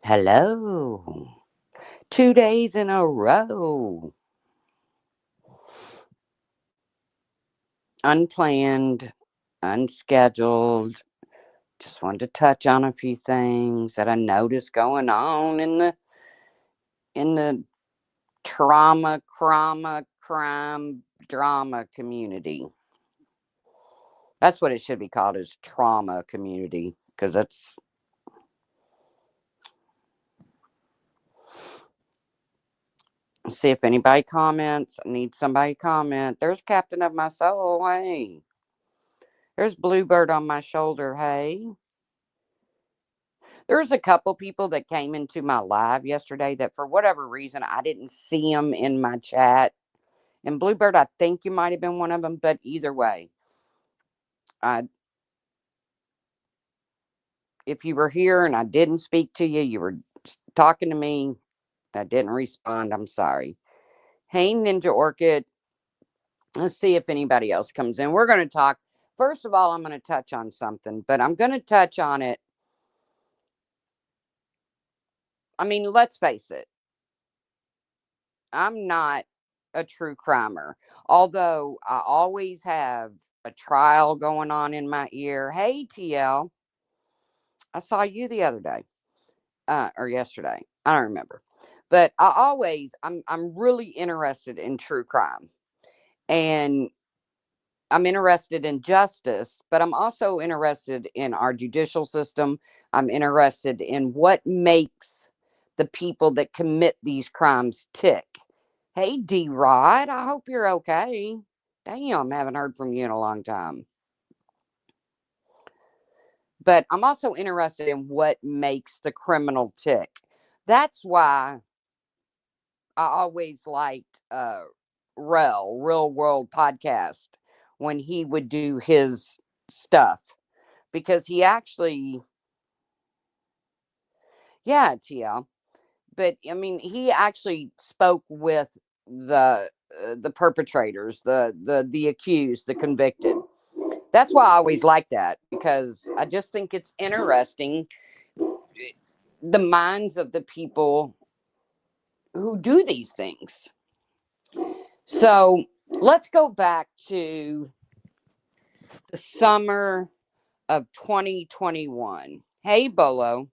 Hello. 2 days in a row. Unplanned, unscheduled. Just wanted to touch on a few things that I noticed going on in the crime, drama community. That's what it should be called, is trauma community, because that's. See if anybody comments. I need somebody to comment. There's Captain of my soul. Hey. There's Bluebird on my shoulder. Hey. There's a couple people that came into my live yesterday that for whatever reason I didn't see them in my chat. And Bluebird, I think you might have been one of them, but either way, I if you were here and I didn't speak to you, you were talking to me, I didn't respond. I'm sorry. Hey, Ninja Orchid. Let's see if anybody else comes in. We're going to talk. First of all, I'm going to touch on something, but I'm going to touch on it. I mean, let's face it. I'm not a true crimer, although I always have a trial going on in my ear. Hey, TL, I saw you the other day, or yesterday. I don't remember, but I'm really interested in true crime, and I'm interested in justice, but I'm also interested in our judicial system. I'm interested in what makes the people that commit these crimes tick. Hey, D Rod, I hope you're okay. Damn, haven't heard from you in a long time. But I'm also interested in what makes the criminal tick. That's why I always liked Real World Podcast, when he would do his stuff, because he actually, yeah, TL. But I mean, he actually spoke with the perpetrators, the accused, the convicted. That's why I always like that, because I just think it's interesting, the minds of the people who do these things. So let's go back to the summer of 2021. Hey, Bolo.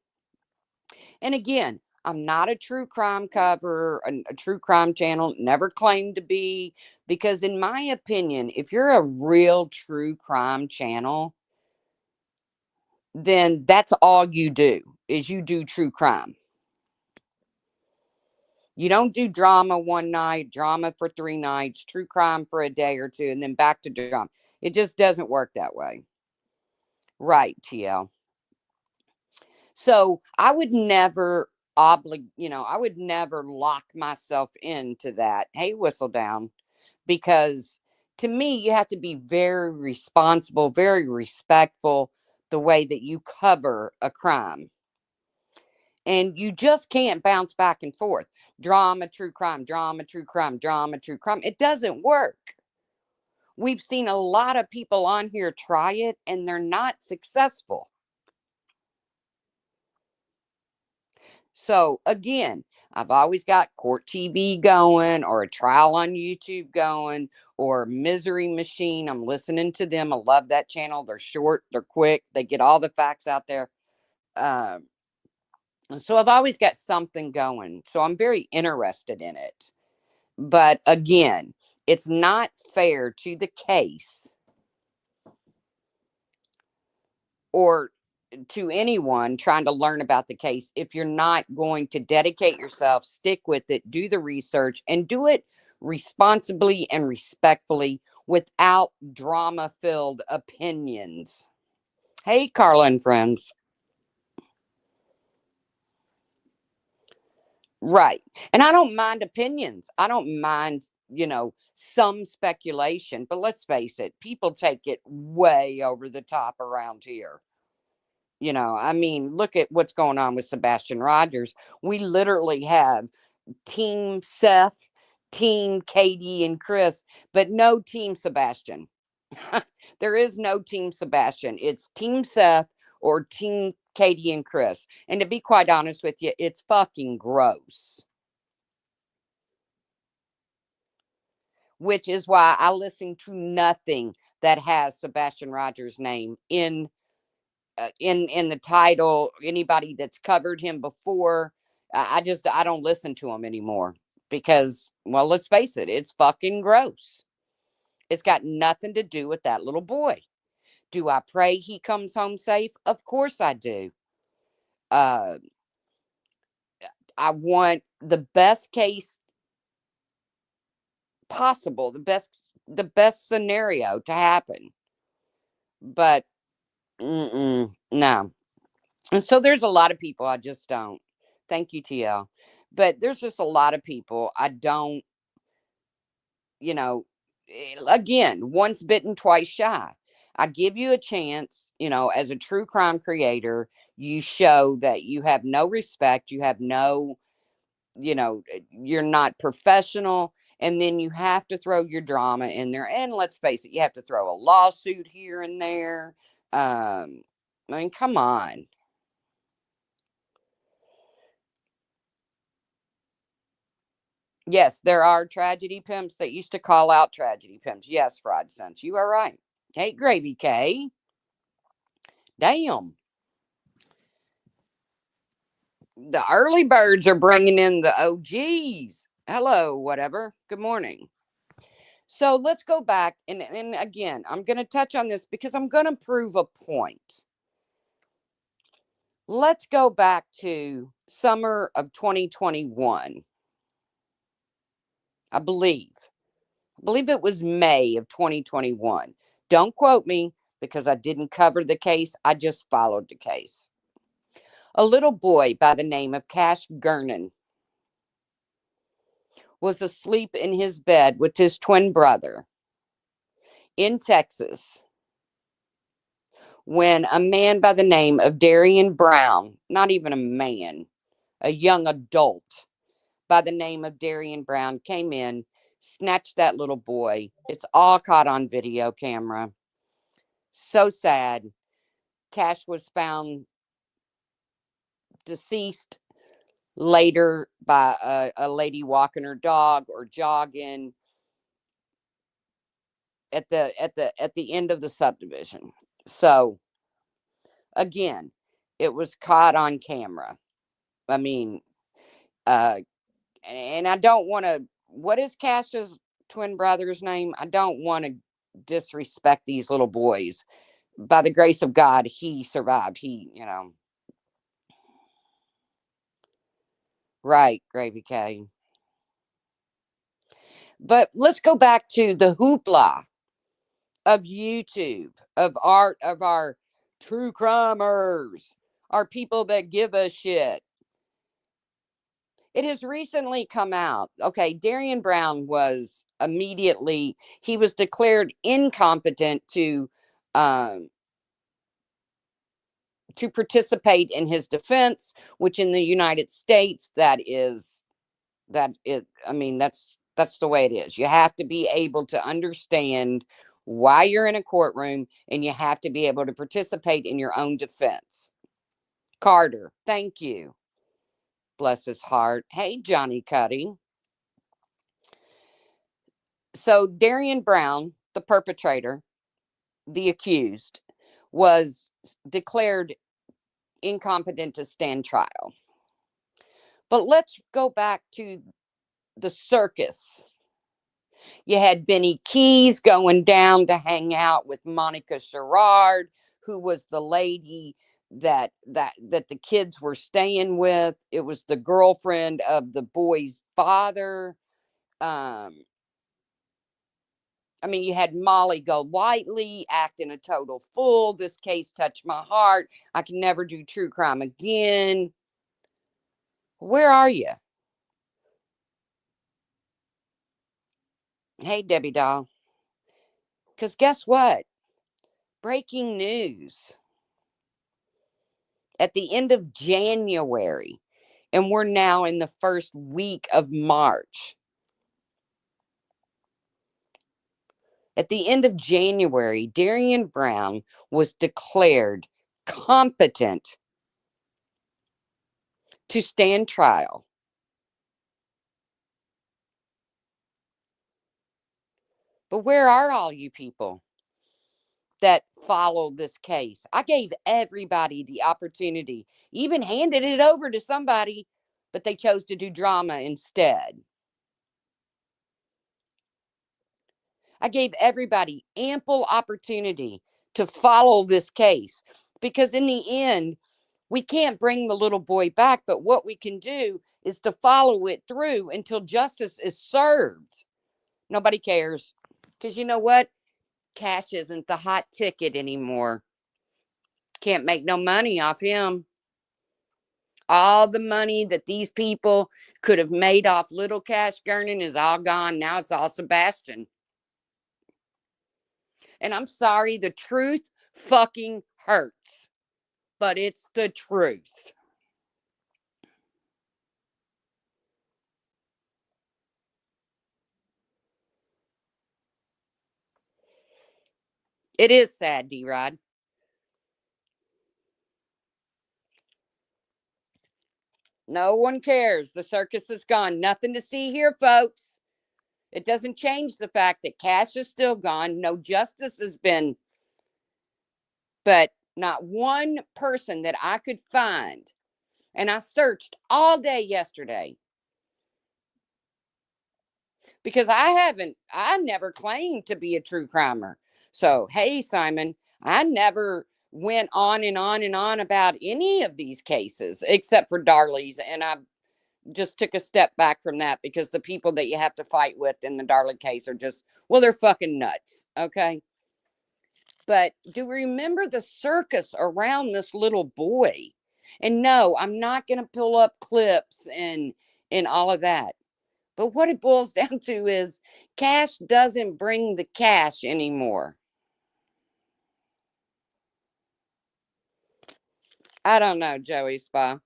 And again, I'm not a true crime cover, a true crime channel, never claimed to be, because in my opinion, if you're a real true crime channel, then that's all you do, is you do true crime. You don't do drama one night, drama for 3 nights, true crime for a day or two, and then back to drama. It just doesn't work that way. Right, TL. So I would never I would never lock myself into that. Hey, Whistle Down. Because to me, you have to be very responsible, very respectful the way that you cover a crime. And you just can't bounce back and forth. Drama, true crime, drama, true crime, drama, true crime. It doesn't work. We've seen a lot of people on here try it and they're not successful. So again, I've always got court TV going, or a trial on YouTube going, or Misery Machine. I'm listening to them. I love that channel. They're short, they're quick, they get all the facts out there. So I've always got something going. So I'm very interested in it. But again, it's not fair to the case, or to anyone trying to learn about the case, if you're not going to dedicate yourself, stick with it, do the research, and do it responsibly and respectfully without drama filled opinions. Hey, Carla and friends. Right. And I don't mind opinions. I don't mind, some speculation, but let's face it, people take it way over the top around here. I mean, look at what's going on with Sebastian Rogers. We literally have Team Seth, Team Katie and Chris, but no Team Sebastian. There is no Team Sebastian. It's Team Seth or Team Katie and Chris. And to be quite honest with you, it's fucking gross. Which is why I listen to nothing that has Sebastian Rogers' name in the title. Anybody that's covered him before, I don't listen to him anymore because, well, let's face it, it's fucking gross. It's got nothing to do with that little boy. Do I pray he comes home safe? Of course I do. Uh, I want the best case possible, the best scenario to happen. But no. And so there's a lot of people I just don't. Thank you, TL. But there's just a lot of people I don't, you know, again, once bitten, twice shy. I give you a chance, as a true crime creator, you show that you have no respect, you have no, you're not professional, and then you have to throw your drama in there. And let's face it, you have to throw a lawsuit here and there. I mean, come on. Yes, there are tragedy pimps that used to call out tragedy pimps. Yes, Fraud Sense, you are right. Hey, Gravy K. Damn. The early birds are bringing in the OGs. Hello, whatever. Good morning. So let's go back. And again, I'm going to touch on this because I'm going to prove a point. Let's go back to summer of 2021. I believe it was May of 2021. Don't quote me because I didn't cover the case. I just followed the case. A little boy by the name of Cash Gernon was asleep in his bed with his twin brother in Texas when a man by the name of Darian Brown, not even a man, a young adult by the name of Darian Brown, came in, snatched that little boy. It's all caught on video camera. So sad. Cash was found deceased later by a lady walking her dog or jogging at the end of the subdivision. So again, it was caught on camera. I mean, uh, and I don't want to. What is Cash's twin brother's name? I don't want to disrespect these little boys. By the grace of God, he survived. Right, Gravy K. But let's go back to the hoopla of YouTube, of our true crimers, our people that give a shit. It has recently come out. Okay, Darian Brown he was declared incompetent um, to participate in his defense, which in the United States, I mean, that's the way it is. You have to be able to understand why you're in a courtroom, and you have to be able to participate in your own defense. Carter, thank you. Bless his heart. Hey, Johnny Cuddy. So Darian Brown, the perpetrator, the accused, was declared incompetent to stand trial. But let's go back to the circus. You had Benny Keys going down to hang out with Monica Sherrard, who was the lady that the kids were staying with. It was the girlfriend of the boy's father. I mean, you had Molly Golightly acting a total fool. This case touched my heart. I can never do true crime again. Where are you? Hey, Debbie Doll. Because guess what? Breaking news. At the end of January, and we're now in the first week of March. At the end of January, Darian Brown was declared competent to stand trial. But where are all you people that follow this case? I gave everybody the opportunity, even handed it over to somebody, but they chose to do drama instead. I gave everybody ample opportunity to follow this case because, in the end, we can't bring the little boy back, but what we can do is to follow it through until justice is served. Nobody cares because you know what? Cash isn't the hot ticket anymore. Can't make no money off him. All the money that these people could have made off little Cash Gernon is all gone. Now it's all Sebastian. And I'm sorry, the truth fucking hurts, but it's the truth. It is sad, D-Rod. No one cares. The circus is gone. Nothing to see here, folks. It doesn't change the fact that Cash is still gone. No justice has been, but not one person that I could find. And I searched all day yesterday because I never claimed to be a true crimer. So, hey, Simon, I never went on and on and on about any of these cases except for Darley's. And I just took a step back from that because the people that you have to fight with in the Darley case are just, well, they're fucking nuts. Okay. But do we remember the circus around this little boy? And no, I'm not going to pull up clips and all of that. But what it boils down to is Cash doesn't bring the cash anymore. I don't know, Joey Spa.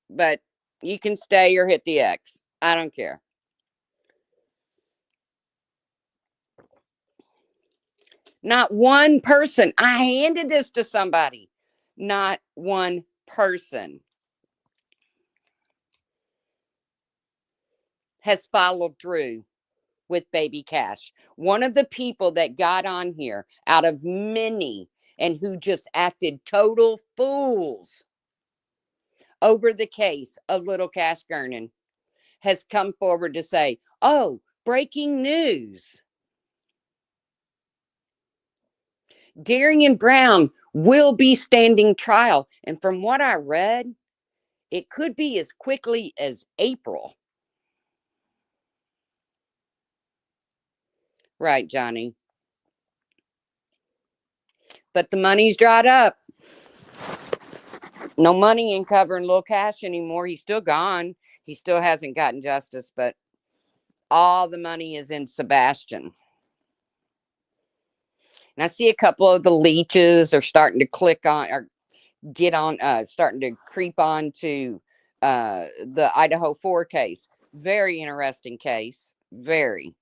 But you can stay or hit the X. I don't care. Not one person. I handed this to somebody. Not one person has followed through with baby Cash. One of the people that got on here out of many and who just acted total fools over the case of little Cash Gernon has come forward to say, oh, breaking news. Darian Brown will be standing trial. And from what I read, it could be as quickly as April. Right, Johnny. But the money's dried up. No money in covering Lil Cash anymore. He's still gone. He still hasn't gotten justice, but all the money is in Sebastian. And I see a couple of the leeches are starting to click on or get on, starting to creep on to the Idaho 4 case. Very interesting case. Very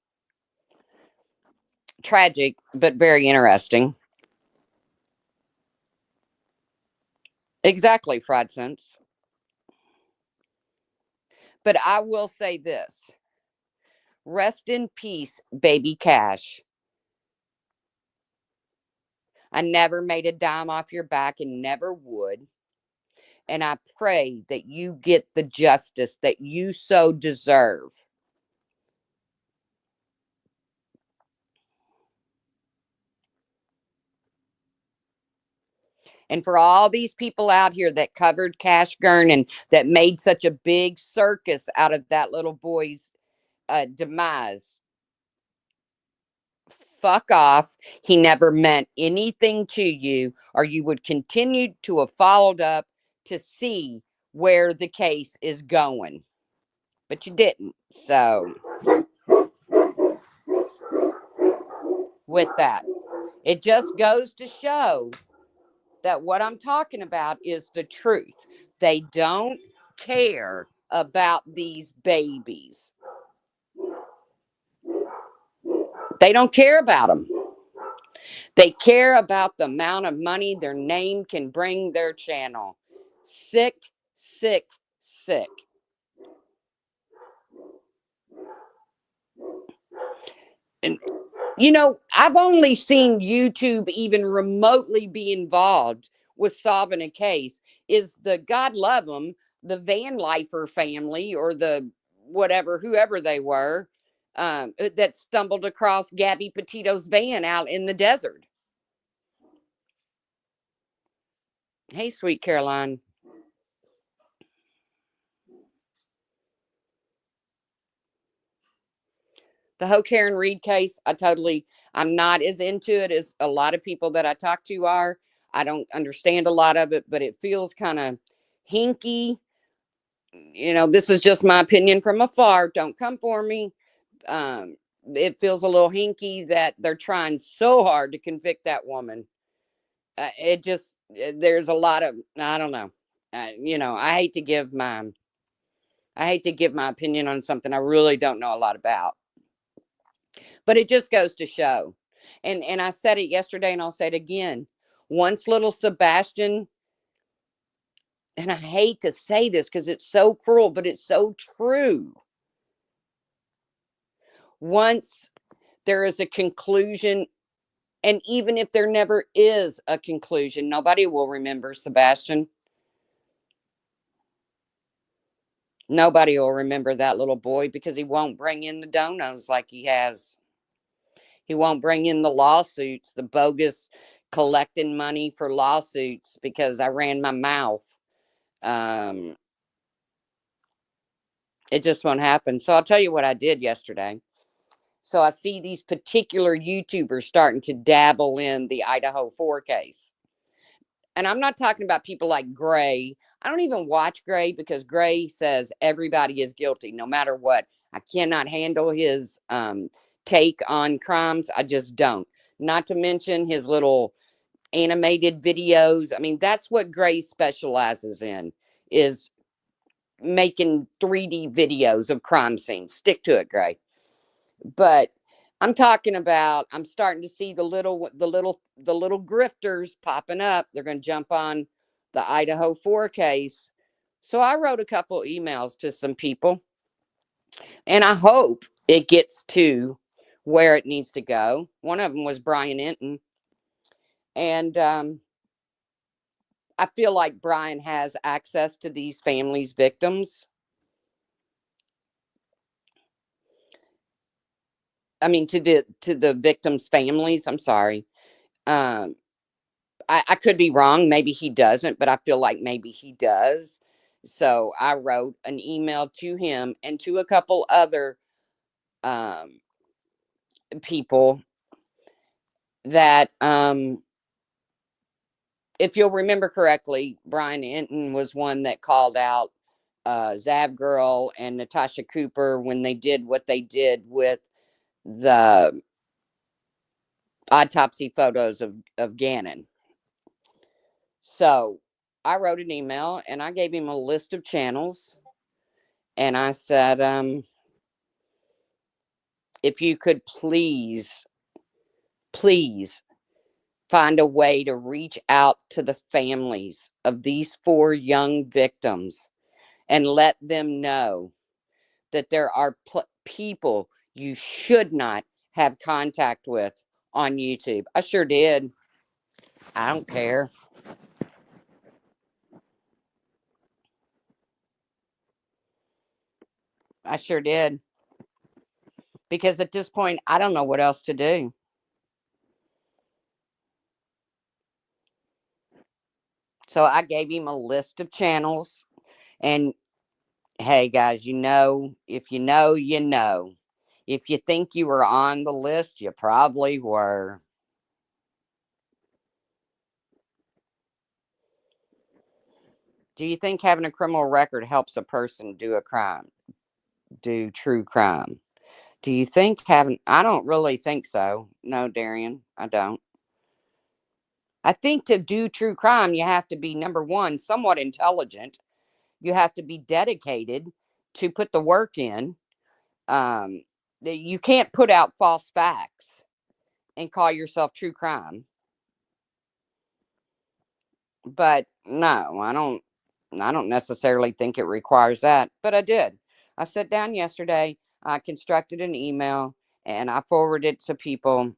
tragic, but very interesting. Exactly, Fried Sense. But I will say this. Rest in peace, baby Cash. I never made a dime off your back and never would. And I pray that you get the justice that you so deserve. And for all these people out here that covered Cash Gernon, that made such a big circus out of that little boy's demise, fuck off. He never meant anything to you, or you would continue to have followed up to see where the case is going. But you didn't. So, with that, it just goes to show that what I'm talking about is the truth. They don't care about these babies. They don't care about them. They care about the amount of money their name can bring their channel. Sick, sick, sick. And, I've only seen YouTube even remotely be involved with solving a case. Is the God love them, the Van Lifer family or the whatever, whoever they were, that stumbled across Gabby Petito's van out in the desert. Hey, sweet Caroline. The whole Karen Reed case, I'm not as into it as a lot of people that I talk to are. I don't understand a lot of it, but it feels kind of hinky. This is just my opinion from afar. Don't come for me. It feels a little hinky that they're trying so hard to convict that woman. There's a lot of, I don't know. I hate to give my opinion on something I really don't know a lot about. But it just goes to show. And I said it yesterday and I'll say it again. Once little Sebastian, and I hate to say this because it's so cruel, but it's so true. Once there is a conclusion, and even if there never is a conclusion, nobody will remember Sebastian. Nobody will remember that little boy because he won't bring in the donos like he has. He won't bring in the lawsuits, the bogus collecting money for lawsuits because I ran my mouth. Um, it just won't happen. So I'll tell you what I did yesterday. So I see these particular YouTubers starting to dabble in the Idaho 4 case. And I'm not talking about people like Gray. I don't even watch Gray because Gray says everybody is guilty no matter what. I cannot handle his take on crimes. I just don't. Not to mention his little animated videos. I mean, that's what Gray specializes in, is making 3D videos of crime scenes. Stick to it, Gray. But I'm starting to see the little grifters popping up. They're going to jump on the Idaho 4 case. So I wrote a couple emails to some people and I hope it gets to where it needs to go. One of them was Brian Enton. And I feel like Brian has access to these families' victims. I mean, to the victims' families. I'm sorry. Um, I could be wrong. Maybe he doesn't, but I feel like maybe he does. So I wrote an email to him and to a couple other um, people that, if you'll remember correctly, Brian Enton was one that called out Zab Girl and Natasha Cooper when they did what they did with the autopsy photos of Gannon. So I wrote an email and I gave him a list of channels. And I said, if you could please find a way to reach out to the families of these 4 young victims and let them know that there are people you should not have contact with on YouTube. I sure did. I don't care. I sure did. Because at this point, I don't know what else to do. So I gave him a list of channels. And hey, guys, if you know, you know. If you think you were on the list, you probably were. Do you think having a criminal record helps a person do true crime? Do you think I don't really think so. No, Darian, I don't. I think to do true crime, you have to be, number one, somewhat intelligent. You have to be dedicated to put the work in. You can't put out false facts. and call yourself true crime. But no, I don't necessarily think it requires that, but I did. I sat down yesterday, I constructed an email, and I forwarded it to people.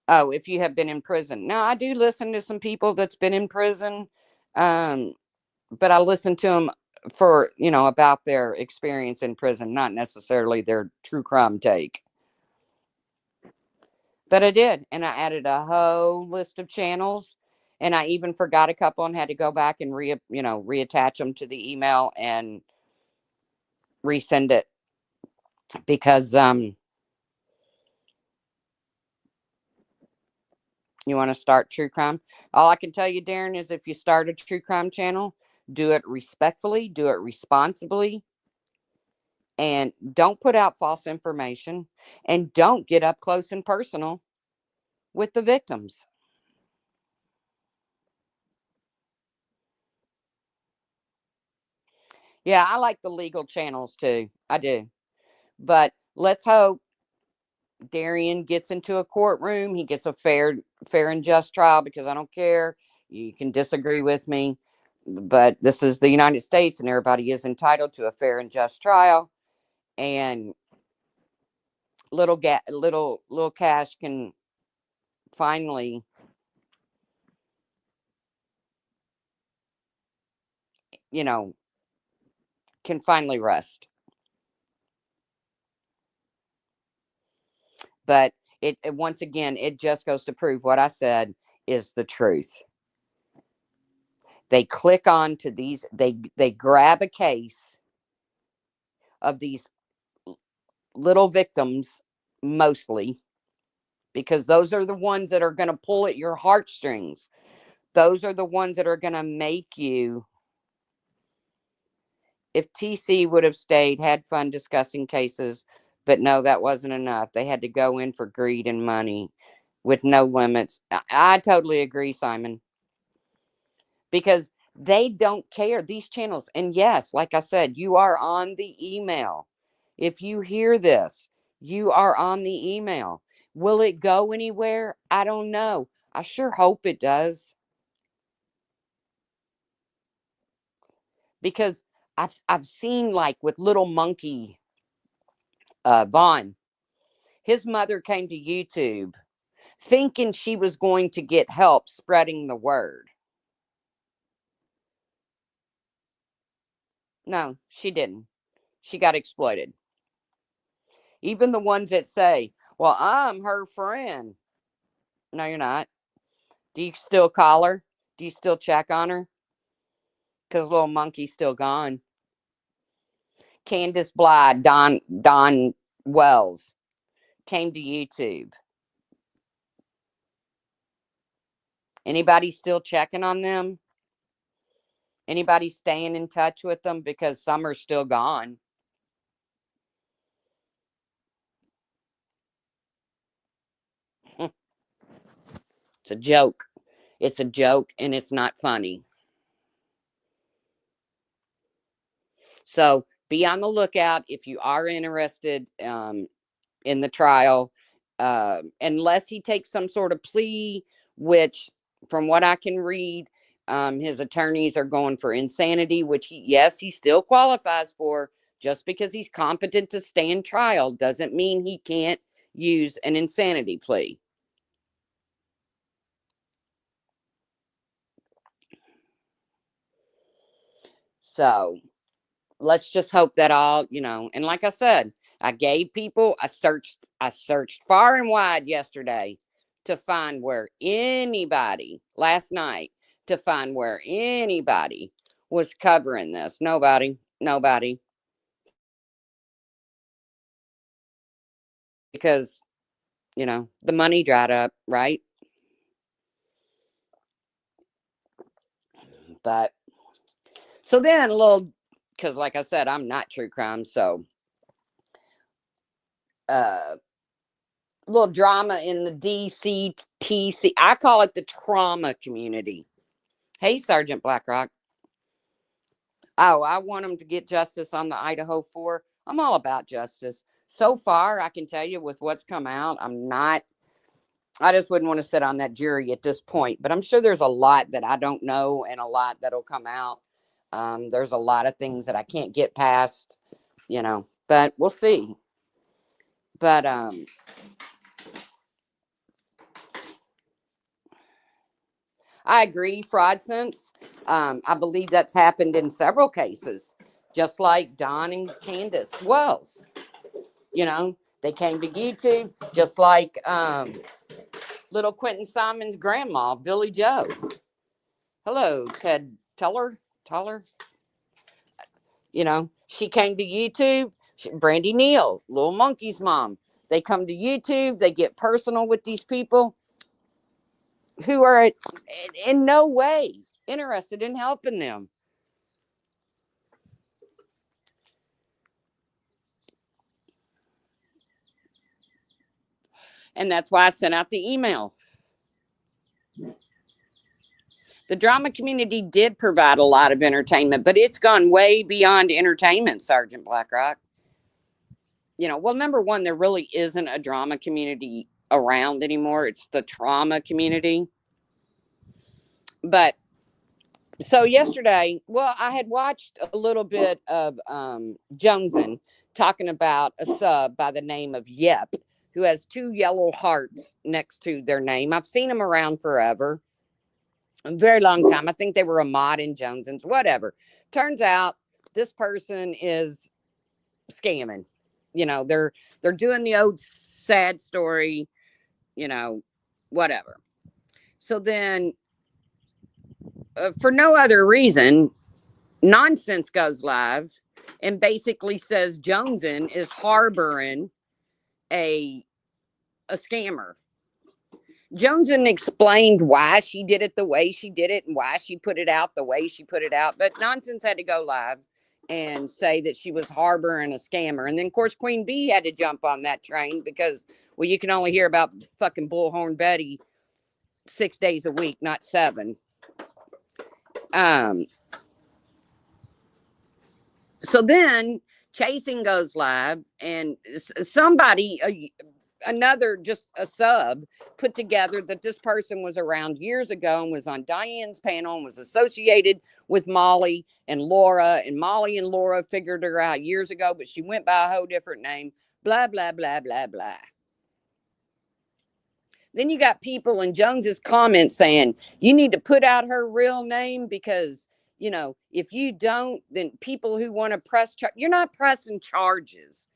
Oh, if you have been in prison. Now, I do listen to some people that's been in prison, um, but I listen to them for, about their experience in prison, not necessarily their true crime take. But I did, and I added a whole list of channels, and I even forgot a couple and had to go back and reattach them to the email and resend it because you want to start true crime. All I can tell you, Darren, is if you start a true crime channel, do it respectfully, do it responsibly, and don't put out false information, and don't get up close and personal with the victims. Yeah, I like the legal channels too. I do. But let's hope Darian gets into a courtroom. He gets a fair and just trial, because I don't care. You can disagree with me, but this is the United States and everybody is entitled to a fair and just trial. And little Cash can finally, you know, rest. But once again, it just goes to prove what I said is the truth. They click on to these, they grab a case of these little victims, mostly, because those are the ones that are going to pull at your heartstrings. Those are the ones that are going to make you. If TC would have stayed, had fun discussing cases, but no, that wasn't enough. They had to go in for greed and money with no limits. I totally agree, Simon, because they don't care, these channels. And yes, like I said, you are on the email. If you hear this, you are on the email. Will it go anywhere? I don't know. I sure hope it does, because I've seen, like, with little monkey Vaughn, his mother came to YouTube thinking she was going to get help spreading the word. No, she didn't. She got exploited. Even the ones that say, well, I'm her friend. No, you're not. Do you still call her? Do you still check on her? Because little monkey's still gone. Candace Bly, Don Wells came to YouTube. Anybody still checking on them? Anybody staying in touch with them? Because some are still gone. It's a joke. It's a joke, and it's not funny. So be on the lookout if you are interested in the trial, unless he takes some sort of plea, which, from what I can read, his attorneys are going for insanity, which he still qualifies for. Just because he's competent to stand trial doesn't mean he can't use an insanity plea. So let's just hope that all, and like I said, I searched far and wide yesterday to find where anybody last night to find where anybody was covering this. Nobody, because, the money dried up, right? But so then a little, because like I said, I'm not true crime, so uh little drama in the DCTC. I call it the trauma community. Hey, Sergeant Blackrock. Oh, I want them to get justice on the Idaho 4. I'm all about justice. So far, I can tell you with what's come out, I just wouldn't want to sit on that jury at this point. But I'm sure there's a lot that I don't know and a lot that'll come out. There's a lot of things that I can't get past, but we'll see. But I agree, fraud sense. I believe that's happened in several cases, just like Don and Candace Wells. They came to YouTube, just like little Quentin Simon's grandma, Billy Joe. Hello, Ted Teller. She came to YouTube. Brandy Neal, Little Monkey's mom. They come to YouTube. They get personal with these people who are in no way interested in helping them. And that's why I sent out the email. The drama community did provide a lot of entertainment, but it's gone way beyond entertainment, Sergeant Blackrock. Well, number one, there really isn't a drama community around anymore. It's the trauma community. But so yesterday, well, I had watched a little bit of Joneson talking about a sub by the name of Yep, who has 2 yellow hearts next to their name. I've seen them around forever. A very long time. I think they were a mod in Joneson's, whatever. Turns out this person is scamming. They're doing the old sad story, whatever. So then, for no other reason, Nonsense goes live and basically says Joneson is harboring a scammer. Joneson explained why she did it the way she did it and why she put it out the way she put it out. But Nonsense had to go live and say that she was harboring a scammer. And then, of course, Queen Bee had to jump on that train because, well, you can only hear about fucking Bullhorn Betty 6 days a week, not 7. So then Chasing goes live and somebody, just a sub, put together that this person was around years ago and was on Diane's panel and was associated with Molly and Laura. And Molly and Laura figured her out years ago, but she went by a whole different name. Blah, blah, blah, blah, blah. Then you got people in Jones's comments saying, you need to put out her real name because, if you don't, then people who want to press, you're not pressing charges.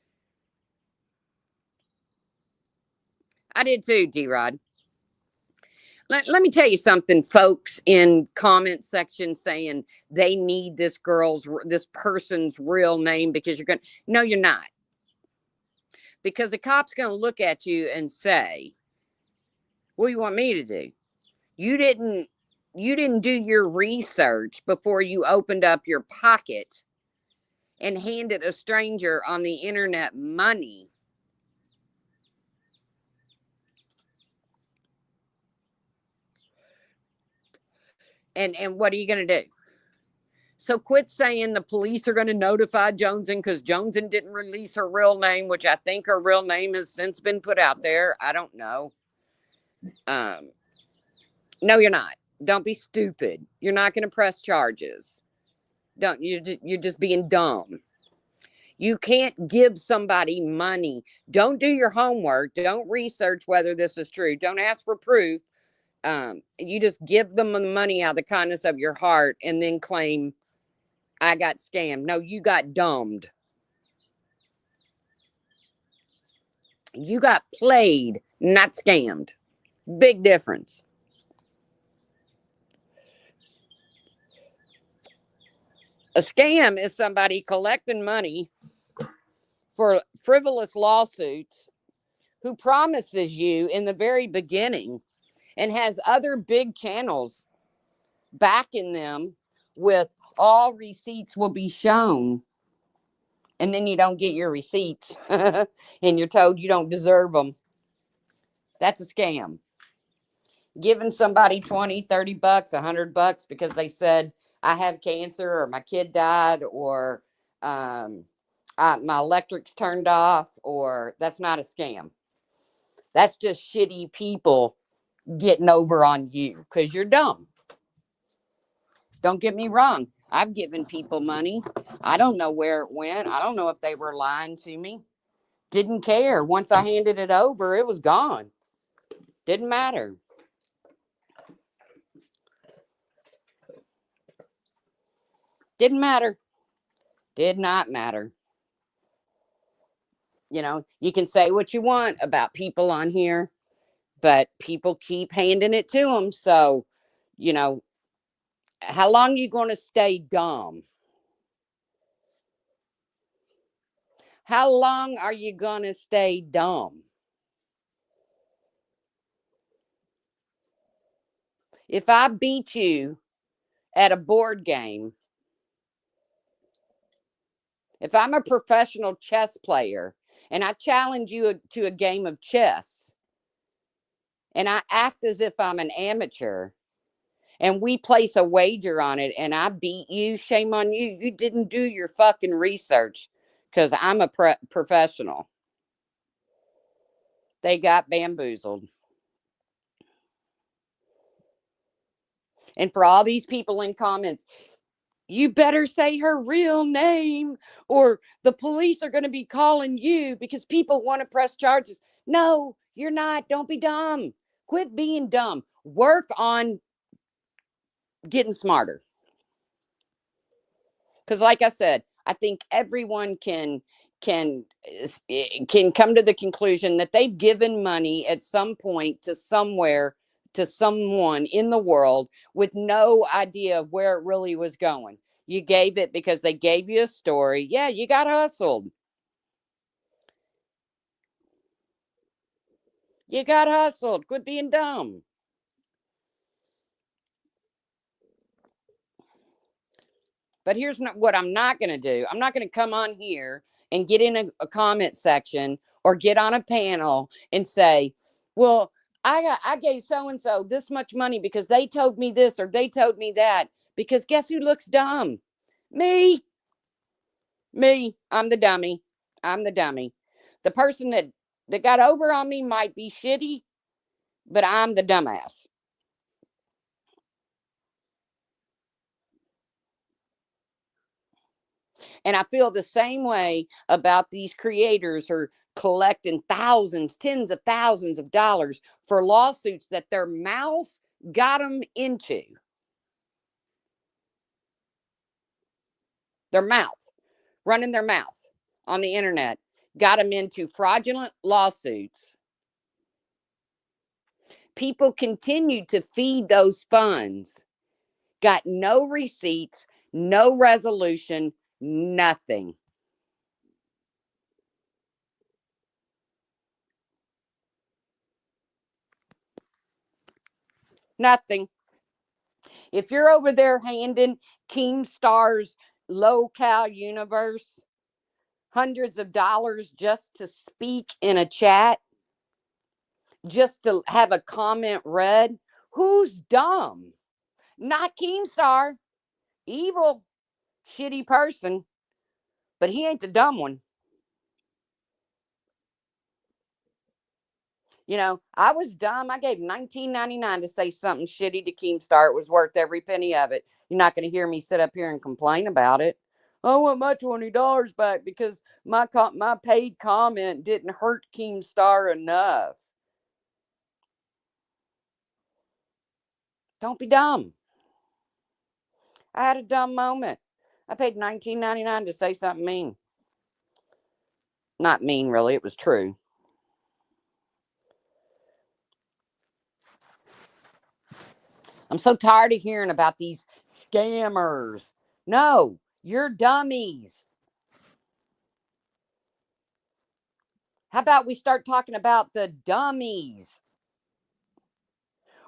I did too, D-Rod. Let me tell you something, folks in comment section saying they need this person's real name because you're going to, no, you're not. Because the cop's going to look at you and say, what do you want me to do? You didn't do your research before you opened up your pocket and handed a stranger on the internet money. And what are you going to do? So quit saying the police are going to notify Joneson because Joneson didn't release her real name, which I think her real name has since been put out there. I don't know. No, you're not. Don't be stupid. You're not going to press charges. You're just being dumb. You can't give somebody money. Don't do your homework. Don't research whether this is true. Don't ask for proof. You just give them the money out of the kindness of your heart and then claim, I got scammed. No, you got dumbed. You got played, not scammed. Big difference. A scam is somebody collecting money for frivolous lawsuits who promises you in the very beginning and has other big channels backing them with all receipts will be shown. And then you don't get your receipts and you're told you don't deserve them. That's a scam. Giving somebody 20, 30 bucks, $100 because they said, I have cancer or my kid died or my electric's turned off, or that's not a scam. That's just shitty people getting over on you because you're dumb. Don't get me wrong. I've given people money. I don't know where it went. I don't know if they were lying to me. Didn't care. Once I handed it over, it was gone. Didn't matter. Didn't matter. Did not matter. You can say what you want about people on here, but people keep handing it to them. So, you know, how long you going to stay dumb? How long are you going to stay dumb? If I beat you at a board game, if I'm a professional chess player and I challenge you to a game of chess and I act as if I'm an amateur and we place a wager on it and I beat you, shame on you. You didn't do your fucking research because I'm a professional. They got bamboozled. And for all these people in comments, you better say her real name or the police are going to be calling you because people want to press charges. No, you're not. Don't be dumb. Quit being dumb. Work on getting smarter. Because like I said, I think everyone can can come to the conclusion that they've given money at some point to somewhere to someone in the world with no idea of where it really was going. You gave it because they gave you a story. Yeah, you got hustled. You got hustled. Quit being dumb. But here's what I'm not going to do. I'm not going to come on here and get in a comment section or get on a panel and say, well, I gave so and so this much money because they told me this or they told me that. Because guess who looks dumb? Me. Me. I'm the dummy. I'm the dummy. The person that got over on me might be shitty, but I'm the dumbass. And I feel the same way about these creators who are collecting thousands, tens of thousands of dollars for lawsuits that their mouths got them into. Their mouth, running their mouth on the internet, got them into fraudulent lawsuits. People continued to feed those funds, got no receipts, no resolution, nothing. Nothing. If you're over there handing Keemstar's low-cal universe hundreds of dollars just to speak in a chat, just to have a comment read, who's dumb? Not Keemstar. Evil, shitty person, but he ain't the dumb one. I was dumb. I gave $19.99 to say something shitty to Keemstar. It was worth every penny of it. You're not going to hear me sit up here and complain about it. I want my $20 back because my paid comment didn't hurt Keemstar enough. Don't be dumb. I had a dumb moment. I paid $19.99 to say something mean. Not mean, really. It was true. I'm so tired of hearing about these scammers. No, you're dummies. How about we start talking about the dummies?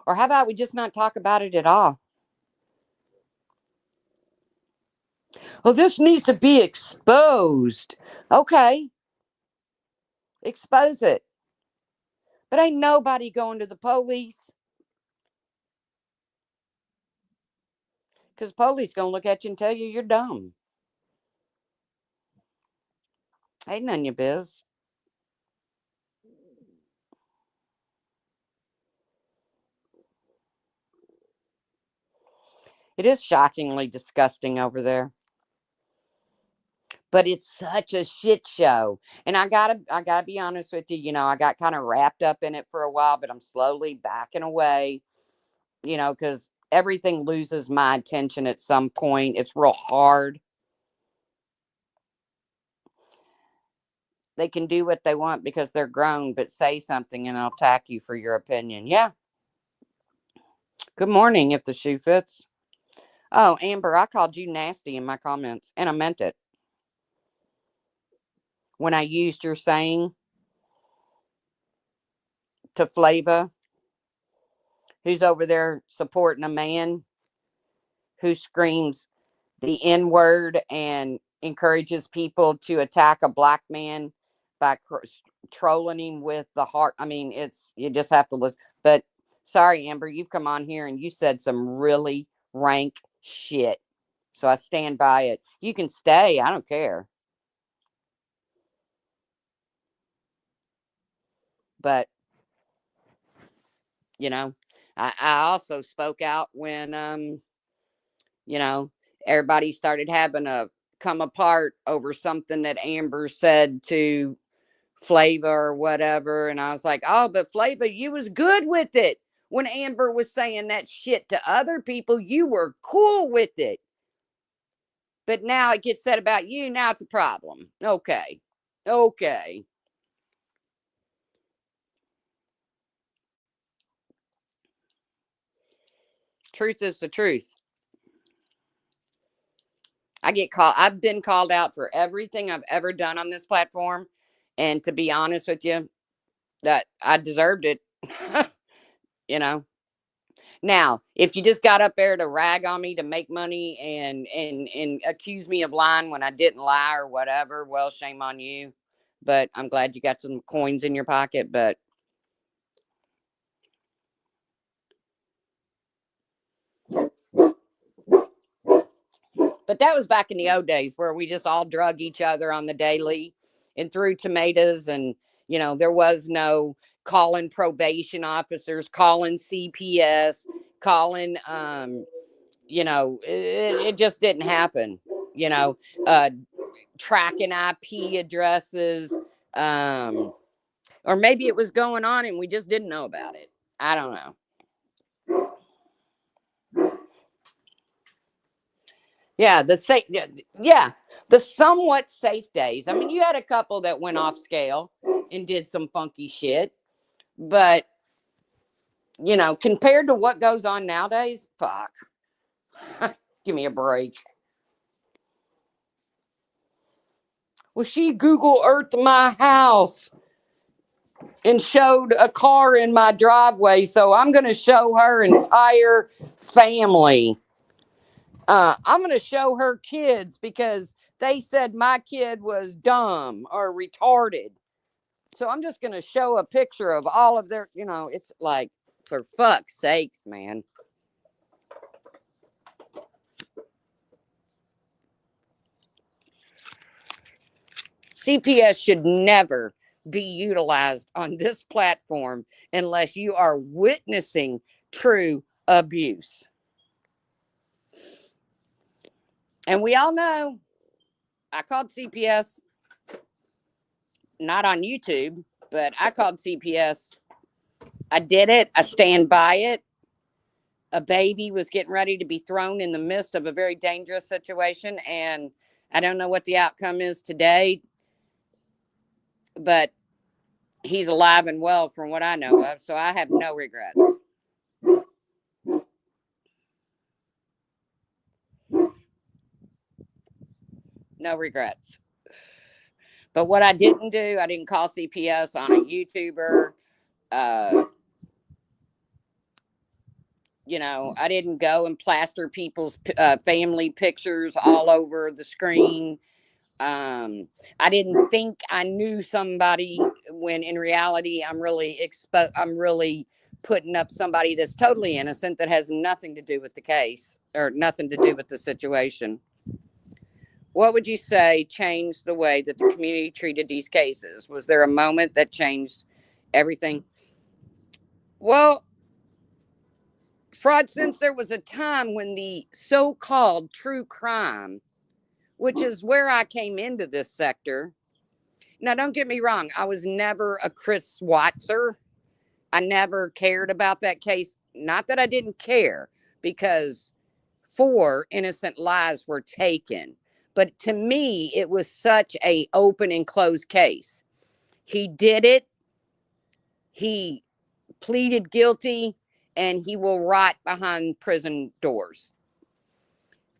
Or how about we just not talk about it at all? Well, this needs to be exposed. Okay, expose it. But ain't nobody going to the police because police going to look at you and tell you you're dumb. Ain't none of your biz. It is shockingly disgusting over there. But it's such a shit show. And I gotta be honest with you, I got kind of wrapped up in it for a while, but I'm slowly backing away, because everything loses my attention at some point. It's real hard. They can do what they want because they're grown, but say something and they'll attack you for your opinion. Yeah. Good morning, if the shoe fits. Oh, Amber, I called you nasty in my comments, and I meant it. When I used your saying to Flava, who's over there supporting a man who screams the N word and encourages people to attack a black man by trolling him with the heart. I mean, you just have to listen. But sorry, Amber, you've come on here and you said some really rank shit. So I stand by it. You can stay. I don't care. But, you know, I also spoke out when, you know, everybody started having a come apart over something that Amber said to Flava or whatever. And I was like, oh, but Flava, you was good with it. When Amber was saying that shit to other people, you were cool with it. But now it gets said about you. Now it's a problem. Okay. Okay. Truth is the truth. I've been called out for everything I've ever done on this platform. And to be honest with you, that I deserved it. you know. Now, if you just got up there to rag on me to make money and accuse me of lying when I didn't lie or whatever, well, shame on you. But I'm glad you got some coins in your pocket. But that was back in the old days where we just all drug each other on the daily and threw tomatoes, and there was no calling probation officers, calling CPS, calling it just didn't happen. You know, uh tracking IP addresses, or maybe it was going on and we just didn't know about it. I don't know. Yeah, yeah, the somewhat safe days. I mean, you had a couple that went off scale and did some funky shit, but compared to what goes on nowadays, fuck. Give me a break. Well, she Google Earthed my house and showed a car in my driveway, so I'm going to show her entire family. I'm going to show her kids because they said my kid was dumb or retarded. So I'm just going to show a picture of all of their, it's like, for fuck's sakes, man. CPS should never be utilized on this platform unless you are witnessing true abuse. And we all know I called CPS, not on YouTube, but I called CPS. I did it. I stand by it. A baby was getting ready to be thrown in the midst of a very dangerous situation. And I don't know what the outcome is today, but he's alive and well from what I know of. So I have no regrets. No regrets. But what I didn't do, I didn't call CPS on a YouTuber. Uh, I didn't go and plaster people's family pictures all over the screen. I didn't think I knew somebody when in reality I'm really putting up somebody that's totally innocent that has nothing to do with the case or nothing to do with the situation. What would you say changed the way that the community treated these cases? Was there a moment that changed everything? Well, Fraud, since there was a time when the so called true crime, which is where I came into this sector. Now, don't get me wrong, I was never a Chris Swatzer. I never cared about that case. Not that I didn't care, because 4 innocent lives were taken. But to me, it was such a open and closed case. He did it. He pleaded guilty, and he will rot behind prison doors.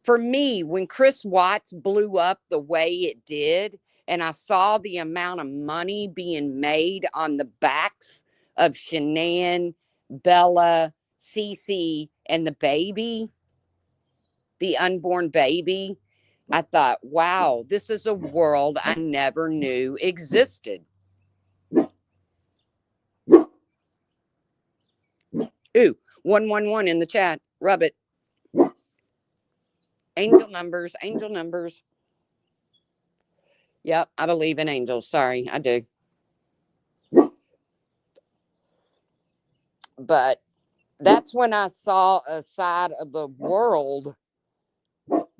For me, when Chris Watts blew up the way it did, and I saw the amount of money being made on the backs of Shanann, Bella, Cece, and the baby, the unborn baby, I thought, wow, this is a world I never knew existed. Ooh, 111 in the chat. Rub it. Angel numbers, angel numbers. Yep, I believe in angels. Sorry, I do. But that's when I saw a side of the world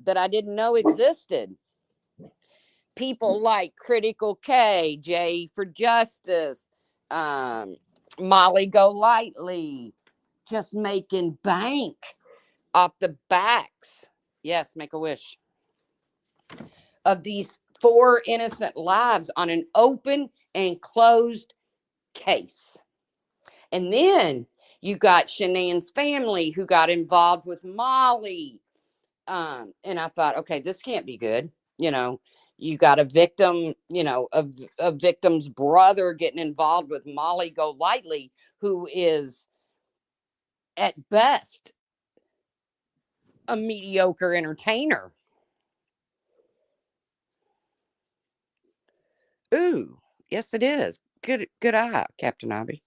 that I didn't know existed. People like Critical K, J for Justice, Molly Golightly, just making bank off the backs. Yes, make a wish. Of these 4 innocent lives on an open and closed case. And then you got Shanann's family who got involved with Molly. And I thought, okay, this can't be good. You got a victim, a victim's brother getting involved with Molly Golightly, who is at best a mediocre entertainer. Ooh, yes, it is. Good eye, Captain Ivy.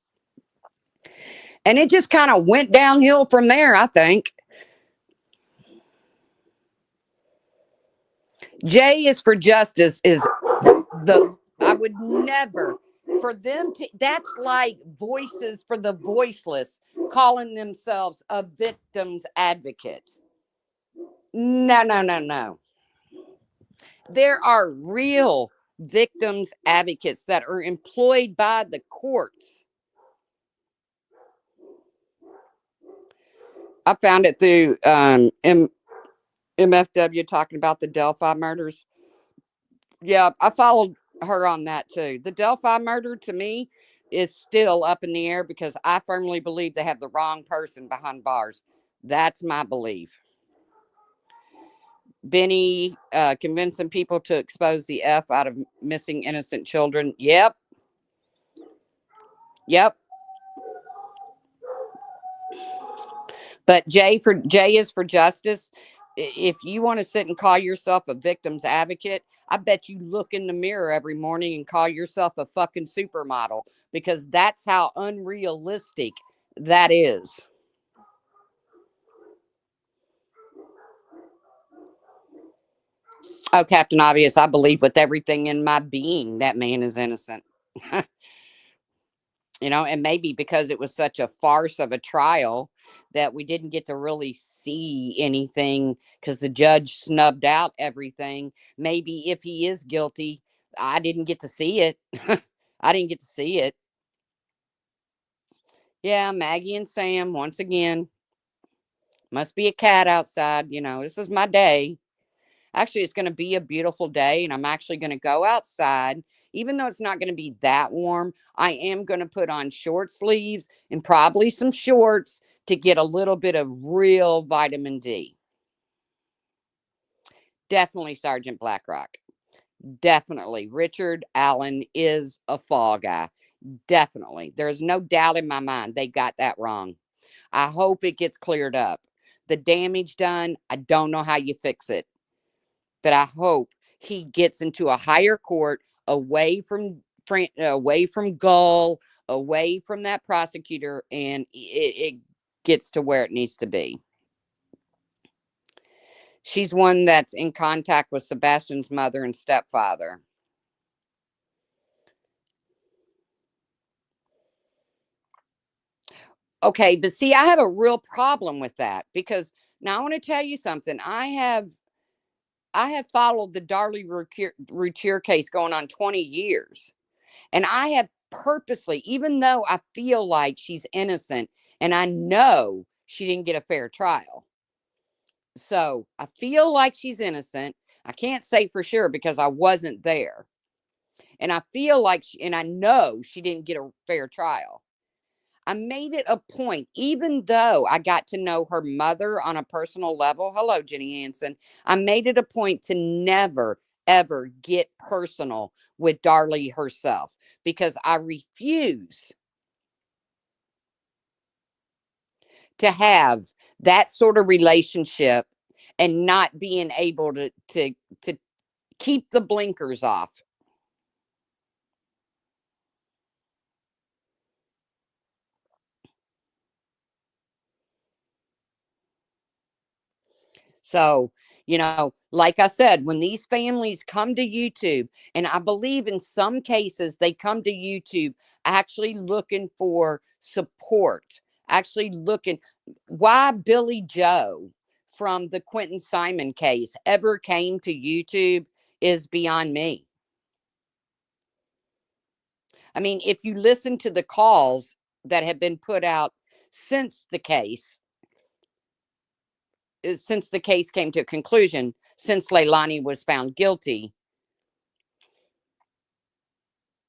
And it just kind of went downhill from there, I think. J is for justice is I would never, for them to, that's like Voices for the Voiceless calling themselves a victim's advocate. No, no, no, no. There are real victims advocates that are employed by the courts. I found it through MFW talking about the Delphi murders. Yeah, I followed her on that too. The Delphi murder to me is still up in the air because I firmly believe they have the wrong person behind bars. That's my belief. Benny convincing people to expose the F out of missing innocent children. Yep. Yep. But J is for justice. If you want to sit and call yourself a victim's advocate, I bet you look in the mirror every morning and call yourself a fucking supermodel, because that's how unrealistic that is. Oh, Captain Obvious, I believe with everything in my being that man is innocent. And maybe because it was such a farce of a trial that we didn't get to really see anything because the judge snubbed out everything. Maybe if he is guilty, I didn't get to see it. I didn't get to see it. Yeah, Maggie and Sam, once again, must be a cat outside. This is my day. Actually, it's going to be a beautiful day, and I'm actually going to go outside. Even though it's not going to be that warm, I am going to put on short sleeves and probably some shorts to get a little bit of real vitamin D. Definitely Sergeant Blackrock. Definitely. Richard Allen is a fall guy. Definitely. There's no doubt in my mind they got that wrong. I hope it gets cleared up. The damage done, I don't know how you fix it. But I hope he gets into a higher court, away from Gull, away from that prosecutor, and it gets to where it needs to be. She's one that's in contact with Sebastian's mother and stepfather. Okay, but see, I have a real problem with that because now I want to tell you something. I have followed the Darlie Routier case going on 20 years. And I have purposely, even though I feel like she's innocent and I know she didn't get a fair trial. So I feel like she's innocent. I can't say for sure because I wasn't there. And I feel like, and I know she didn't get a fair trial. I made it a point, even though I got to know her mother on a personal level. Hello, Jenny Hansen. I made it a point to never, ever get personal with Darlie herself because I refuse to have that sort of relationship and not being able to keep the blinkers off. So, like I said, when these families come to YouTube, and I believe in some cases they come to YouTube actually looking for support, actually looking why Billy Joe from the Quentin Simon case ever came to YouTube is beyond me. I mean, if you listen to the calls that have been put out since the case, since the case came to a conclusion, since Leilani was found guilty,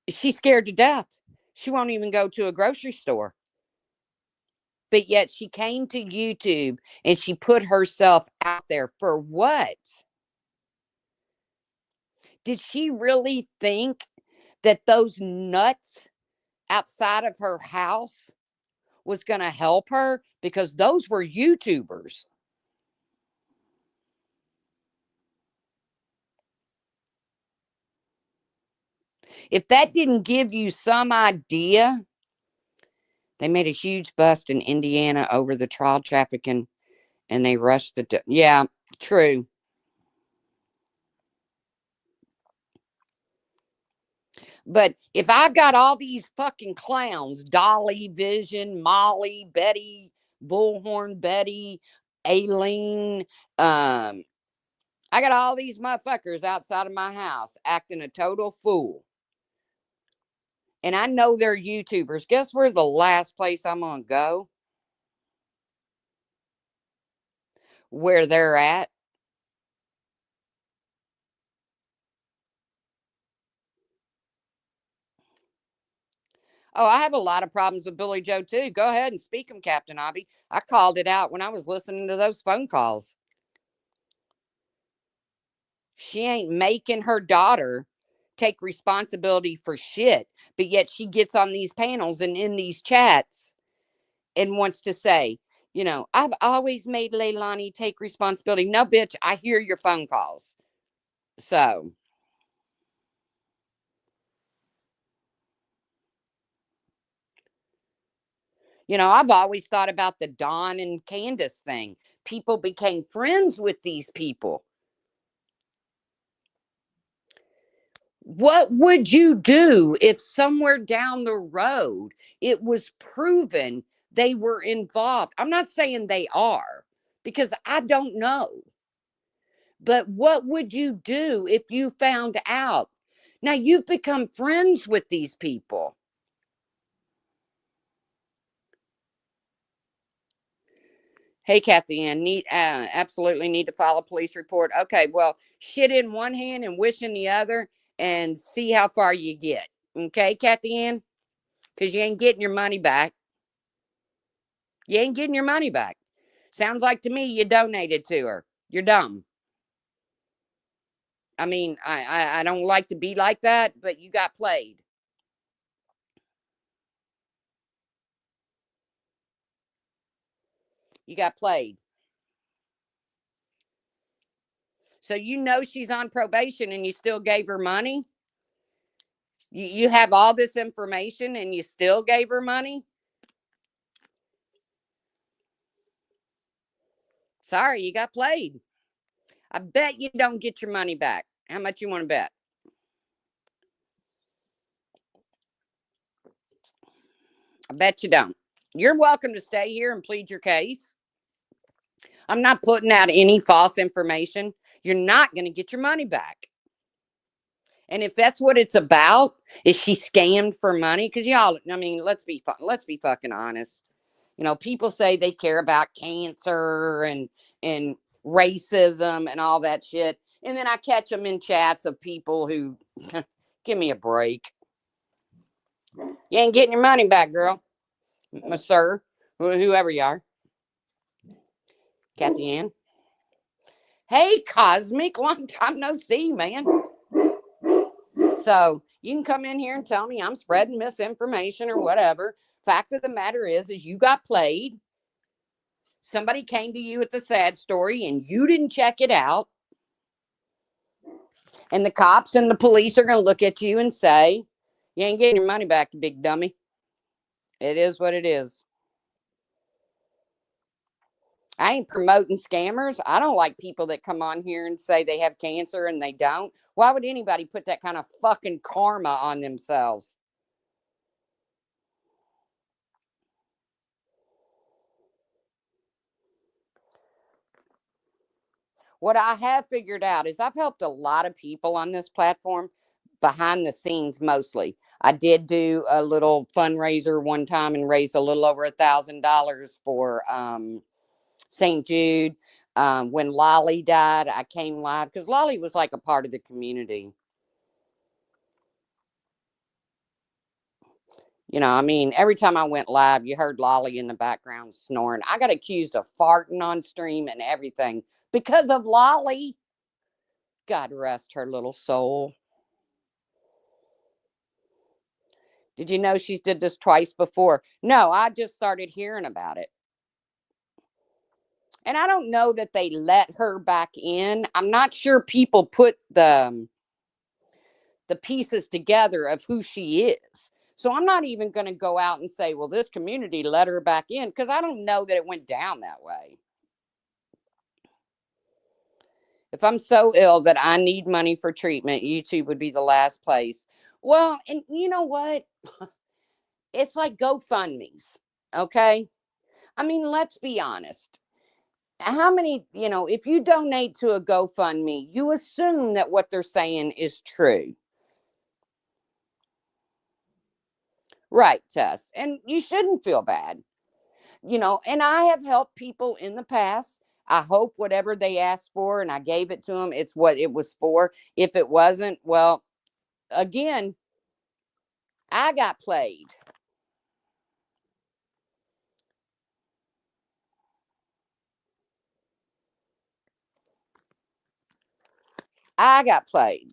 she's scared to death. She won't even go to a grocery store. But yet she came to YouTube and she put herself out there for what? Did she really think that those nuts outside of her house was going to help her? Because those were YouTubers. If that didn't give you some idea, they made a huge bust in Indiana over the child trafficking and they rushed the. Yeah, true. But if I got all these fucking clowns, Dolly, Vision, Molly, Betty, Bullhorn Betty, Aileen, I got all these motherfuckers outside of my house acting a total fool. And I know they're YouTubers. Guess where's the last place I'm gonna go? Where they're at. Oh, I have a lot of problems with Billy Joe too. Go ahead and speak them, Captain Obby. I called it out when I was listening to those phone calls. She ain't making her daughter take responsibility for shit, but yet she gets on these panels and in these chats and wants to say, I've always made Leilani take responsibility. No, bitch, I hear your phone calls. So, I've always thought about the Dawn and Candace thing. People became friends with these people. What would you do if somewhere down the road it was proven they were involved? I'm not saying they are because I don't know. But what would you do if you found out? Now you've become friends with these people. Hey, Kathy Ann, absolutely need to file a police report. Okay, well, shit in one hand and wish in the other and see how far you get. Okay, Kathy Ann? Because you ain't getting your money back. You ain't getting your money back. Sounds like to me you donated to her. You're dumb. I mean, I don't like to be like that, but you got played. You got played. So she's on probation and you still gave her money? You have all this information and you still gave her money? Sorry, you got played. I bet you don't get your money back. How much you want to bet? I bet you don't. You're welcome to stay here and plead your case. I'm not putting out any false information. You're not going to get your money back. And if that's what it's about, is she scammed for money? Because y'all, I mean, let's be fucking honest. You know, people say they care about cancer and racism and all that shit, and then I catch them in chats of people who, give me a break. You ain't getting your money back, girl, sir, whoever you are. Kathy Ann. Hey, Cosmic, long time no see, man. So you can come in here and tell me I'm spreading misinformation or whatever. Fact of the matter is you got played. Somebody came to you with the sad story and you didn't check it out. And the cops and the police are going to look at you and say, you ain't getting your money back, you big dummy. It is what it is. I ain't promoting scammers. I don't like people that come on here and say they have cancer and they don't. Why would anybody put that kind of fucking karma on themselves? What I have figured out is I've helped a lot of people on this platform behind the scenes mostly. I did do a little fundraiser one time and raised a little over $1,000 for St. Jude. When Lolly died, I came live because Lolly was like a part of the community. You know, I mean, every time I went live, you heard Lolly in the background snoring. I got accused of farting on stream and everything because of Lolly. God rest her little soul. Did you know she's did this twice before? No, I just started hearing about it. And I don't know that they let her back in. I'm not sure people put the pieces together of who she is. So I'm not even going to go out and say, well, this community let her back in, because I don't know that it went down that way. If I'm so ill that I need money for treatment, YouTube would be the last place. Well, and you know what? It's like GoFundMe's. Okay. I mean, let's be honest. How many, if you donate to a GoFundMe, you assume that what they're saying is true. Right, Tess. And you shouldn't feel bad. And I have helped people in the past. I hope whatever they asked for and I gave it to them, it's what it was for. If it wasn't, well, again, I got played. I got played.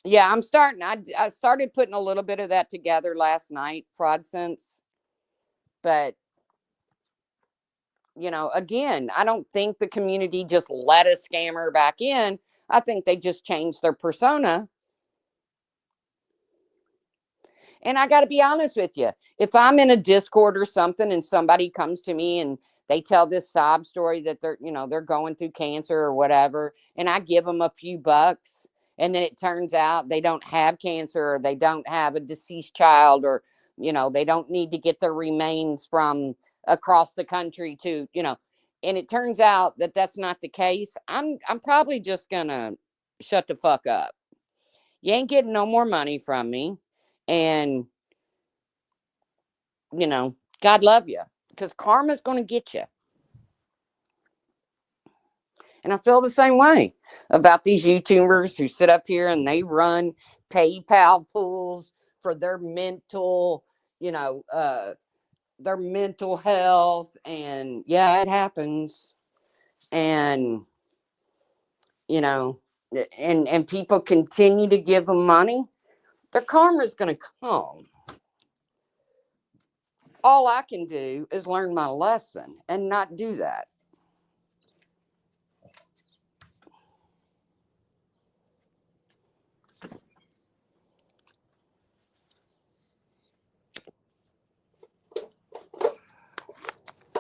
Yeah, I'm starting. I started putting a little bit of that together last night, fraud sense. But, again, I don't think the community just let a scammer back in. I think they just changed their persona. And I got to be honest with you. If I'm in a Discord or something and somebody comes to me and they tell this sob story that they're going through cancer or whatever, and I give them a few bucks, and then it turns out they don't have cancer or they don't have a deceased child, or, they don't need to get their remains from across the country and it turns out that that's not the case, I'm probably just going to shut the fuck up. You ain't getting no more money from me. And, God love you, because karma's going to get you. And I feel the same way about these YouTubers who sit up here and they run PayPal pools for you know, uh, their mental health. And yeah, it happens. And, you know, and people continue to give them money. Their karma is going to come. All I can do is learn my lesson and not do that.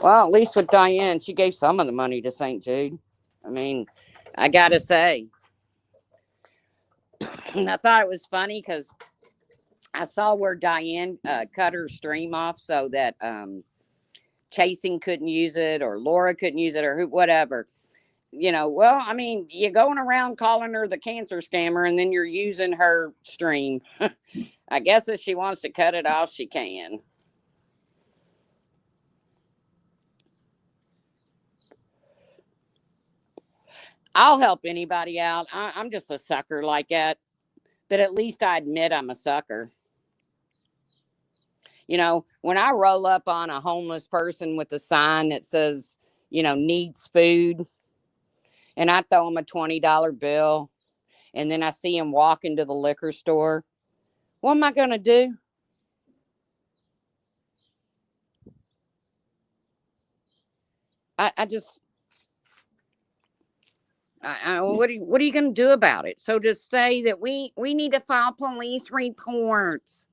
Well, at least with Diane, she gave some of the money to St. Jude. I mean, I gotta say, I thought it was funny because I saw where Diane cut her stream off so that Chasing couldn't use it, or Laura couldn't use it, or who, whatever. Well, I mean, you're going around calling her the cancer scammer, and then you're using her stream. I guess if she wants to cut it off, she can. I'll help anybody out. I'm just a sucker like that. But at least I admit I'm a sucker. When I roll up on a homeless person with a sign that says, needs food, and I throw him a $20 bill, and then I see him walk into the liquor store, what am I going to do? I just, what are you going to do about it? So to say that we need to file police reports.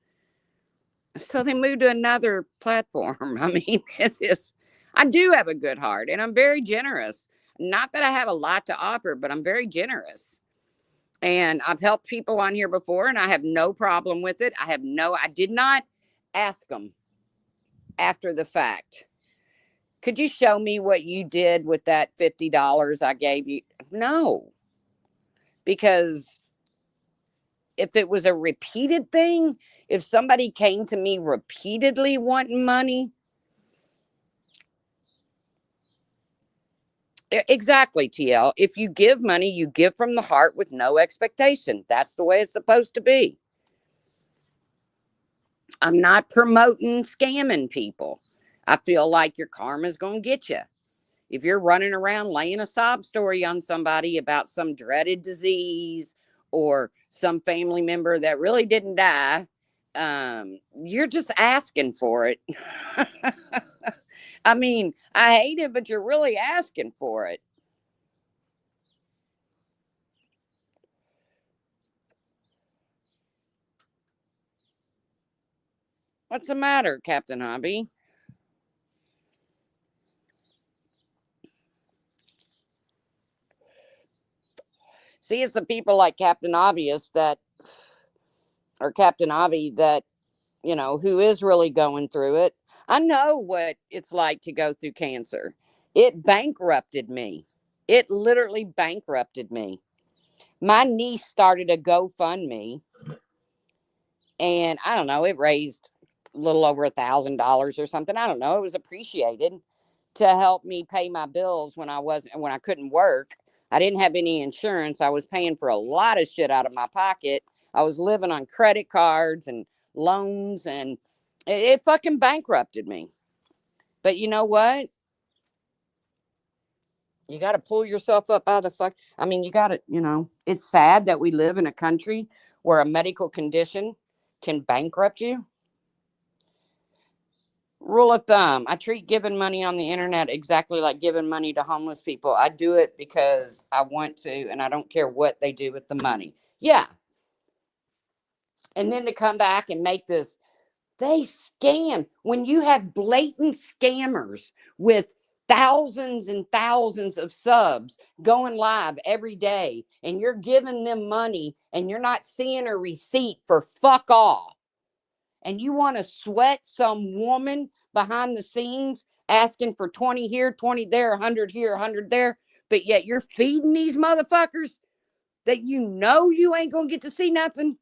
So they moved to another platform. I mean, it's just, I do have a good heart and I'm very generous. Not that I have a lot to offer, but I'm very generous. And I've helped people on here before and I have no problem with it. I did not ask them after the fact. Could you show me what you did with that $50 I gave you? No, because if it was a repeated thing, if somebody came to me repeatedly wanting money, exactly, TL. If you give money, you give from the heart with no expectation. That's the way it's supposed to be. I'm not promoting scamming people. I feel like your karma's going to get you. If you're running around laying a sob story on somebody about some dreaded disease or some family member that really didn't die, you're just asking for it. I mean, I hate it, but you're really asking for it. What's the matter, Captain Hobby? See, it's the people like Captain Obvious that, or Captain Obby that, who is really going through it. I know what it's like to go through cancer. It bankrupted me. It literally bankrupted me. My niece started a GoFundMe, and I don't know, it raised a little over $1,000 or something. I don't know. It was appreciated to help me pay my bills when I couldn't work. I didn't have any insurance. I was paying for a lot of shit out of my pocket. I was living on credit cards and loans, and it fucking bankrupted me. But you know what? You got to pull yourself up out of the fuck. I mean, you got to, it's sad that we live in a country where a medical condition can bankrupt you. Rule of thumb, I treat giving money on the internet exactly like giving money to homeless people. I do it because I want to, and I don't care what they do with the money. Yeah. And then to come back and make this, they scam. When you have blatant scammers with thousands and thousands of subs going live every day, and you're giving them money and you're not seeing a receipt for fuck all, and you want to sweat some woman behind the scenes asking for 20 here, 20 there, 100 here, 100 there, but yet you're feeding these motherfuckers that you ain't going to get to see nothing.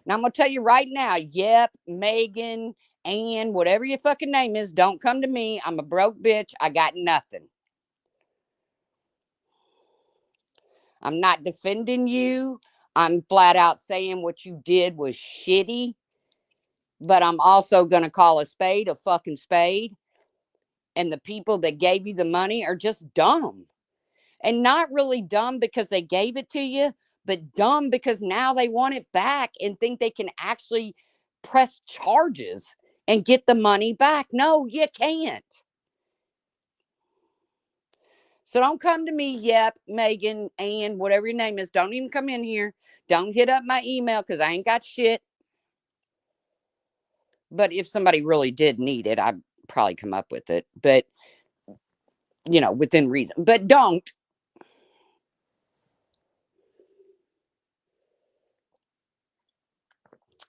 Now I'm going to tell you right now, yep, Megan, Ann, whatever your fucking name is, don't come to me. I'm a broke bitch. I got nothing. I'm not defending you. I'm flat out saying what you did was shitty, but I'm also going to call a spade a fucking spade. And the people that gave you the money are just dumb. And not really dumb because they gave it to you, but dumb because now they want it back and think they can actually press charges and get the money back. No, you can't. So don't come to me, yep, Megan, Ann, whatever your name is. Don't even come in here. Don't hit up my email because I ain't got shit. But if somebody really did need it, I'd probably come up with it. But, within reason. But don't.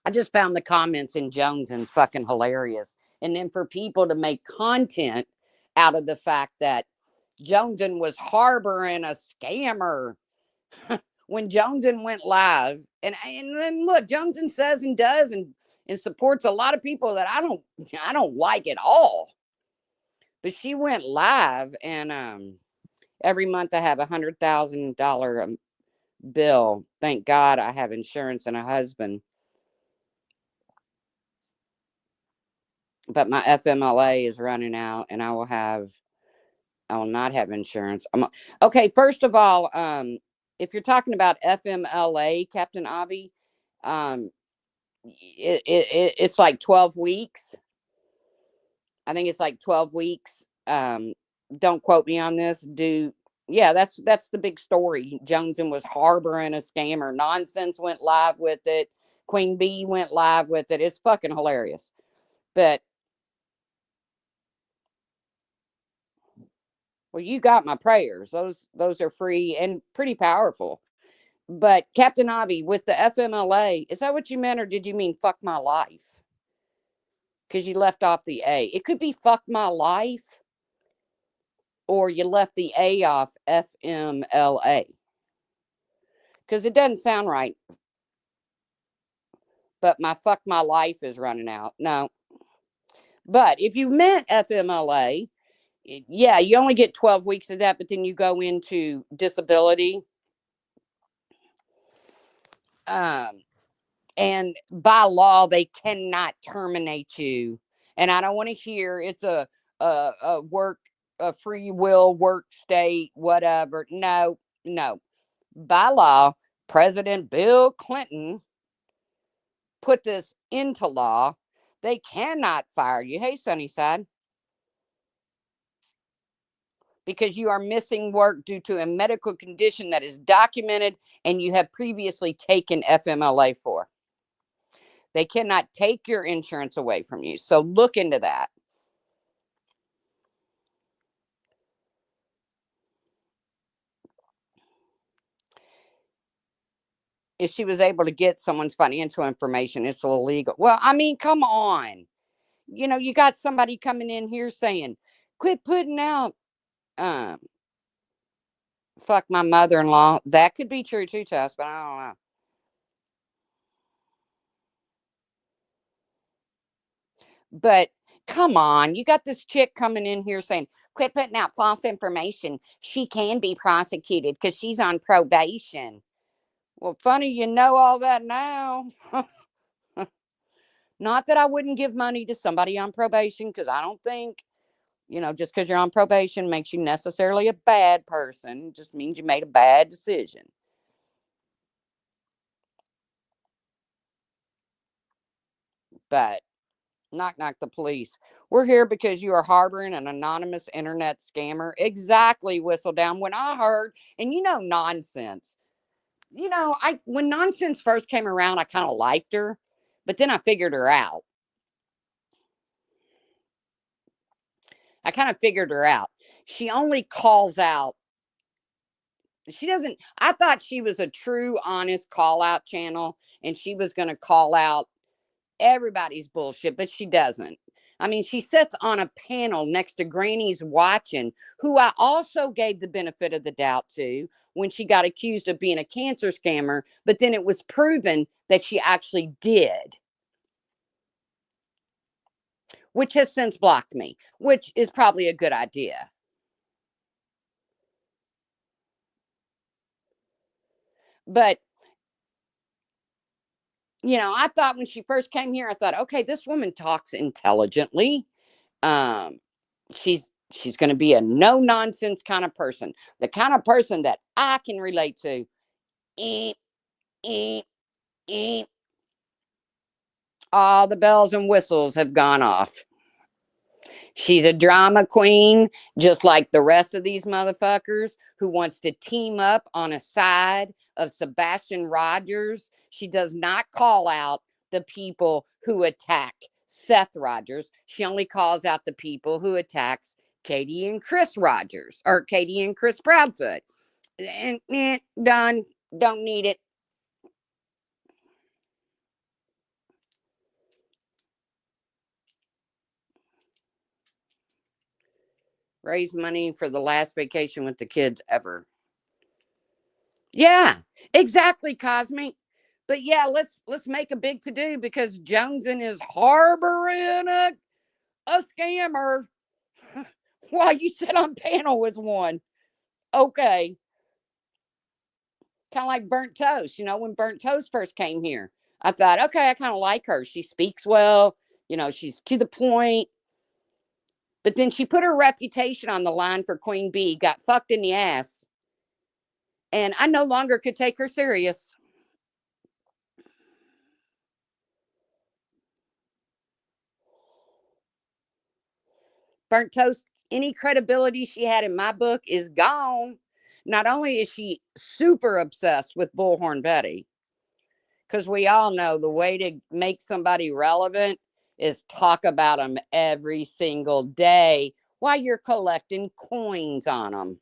I just found the comments in Jones's fucking hilarious. And then for people to make content out of the fact that Joneson was harboring a scammer when Joneson went live. And then look, Joneson says and does and supports a lot of people that I don't like at all. But she went live and every month I have $100,000 bill. Thank God I have insurance and a husband. But my FMLA is running out and I will not have insurance. Okay, first of all, if you're talking about FMLA, Captain Avi, it's like 12 weeks. I think it's like 12 weeks. Don't quote me on this. Yeah, that's the big story. Joneson was harboring a scammer. Nonsense went live with it. Queen Bee went live with it. It's fucking hilarious. But well, you got my prayers. Those are free and pretty powerful. But Captain Avi, with the FMLA, is that what you meant, or did you mean fuck my life? Because you left off the A. It could be fuck my life, or you left the A off FMLA. Because it doesn't sound right. But my fuck my life is running out. No. But if you meant FMLA, yeah, you only get 12 weeks of that, but then you go into disability. And by law, they cannot terminate you. And I don't want to hear it's a free will work state, whatever. No. By law, President Bill Clinton put this into law. They cannot fire you. Hey, Sunnyside. Because you are missing work due to a medical condition that is documented and you have previously taken FMLA for. They cannot take your insurance away from you. So look into that. If she was able to get someone's financial information, it's illegal. Well, I mean, come on. You got somebody coming in here saying, quit putting out fuck my mother-in-law. That could be true too, Tess, but I don't know. But come on, you got this chick coming in here saying, quit putting out false information. She can be prosecuted because she's on probation. Well, funny you know all that now. Not that I wouldn't give money to somebody on probation, because I don't think, just because you're on probation makes you necessarily a bad person. It just means you made a bad decision. But knock, knock, the police. We're here because you are harboring an anonymous internet scammer. Exactly, Whistle Down. When I heard, and nonsense. When Nonsense first came around, I kind of liked her, but then I figured her out. She only calls out. She doesn't. I thought she was a true, honest call out channel and she was going to call out everybody's bullshit, but she doesn't. I mean, she sits on a panel next to Granny's Watching, who I also gave the benefit of the doubt to when she got accused of being a cancer scammer, but then it was proven that she actually did, which has since blocked me, which is probably a good idea. But I thought when she first came here, I thought, okay, this woman talks intelligently. She's going to be a no nonsense kind of person, the kind of person that I can relate to. All the bells and whistles have gone off. She's a drama queen, just like the rest of these motherfuckers who wants to team up on a side of Sebastian Rogers. She does not call out the people who attack Seth Rogers. She only calls out the people who attacks Katie and Chris Rogers, or Katie and Chris Proudfoot. And done. Don't need it. Raise money for the last vacation with the kids ever. Yeah, exactly, Cosmic. But yeah, let's make a big to do because Joneson is harboring a scammer while you sit on panel with one. Okay. Kind of like Burnt Toast. When Burnt Toast first came here, I thought, okay, I kind of like her. She speaks well, she's to the point. But then she put her reputation on the line for Queen Bee, got fucked in the ass, and I no longer could take her serious. Burnt Toast, any credibility she had in my book is gone. Not only is she super obsessed with Bullhorn Betty, because we all know the way to make somebody relevant is talk about them every single day while you're collecting coins on them.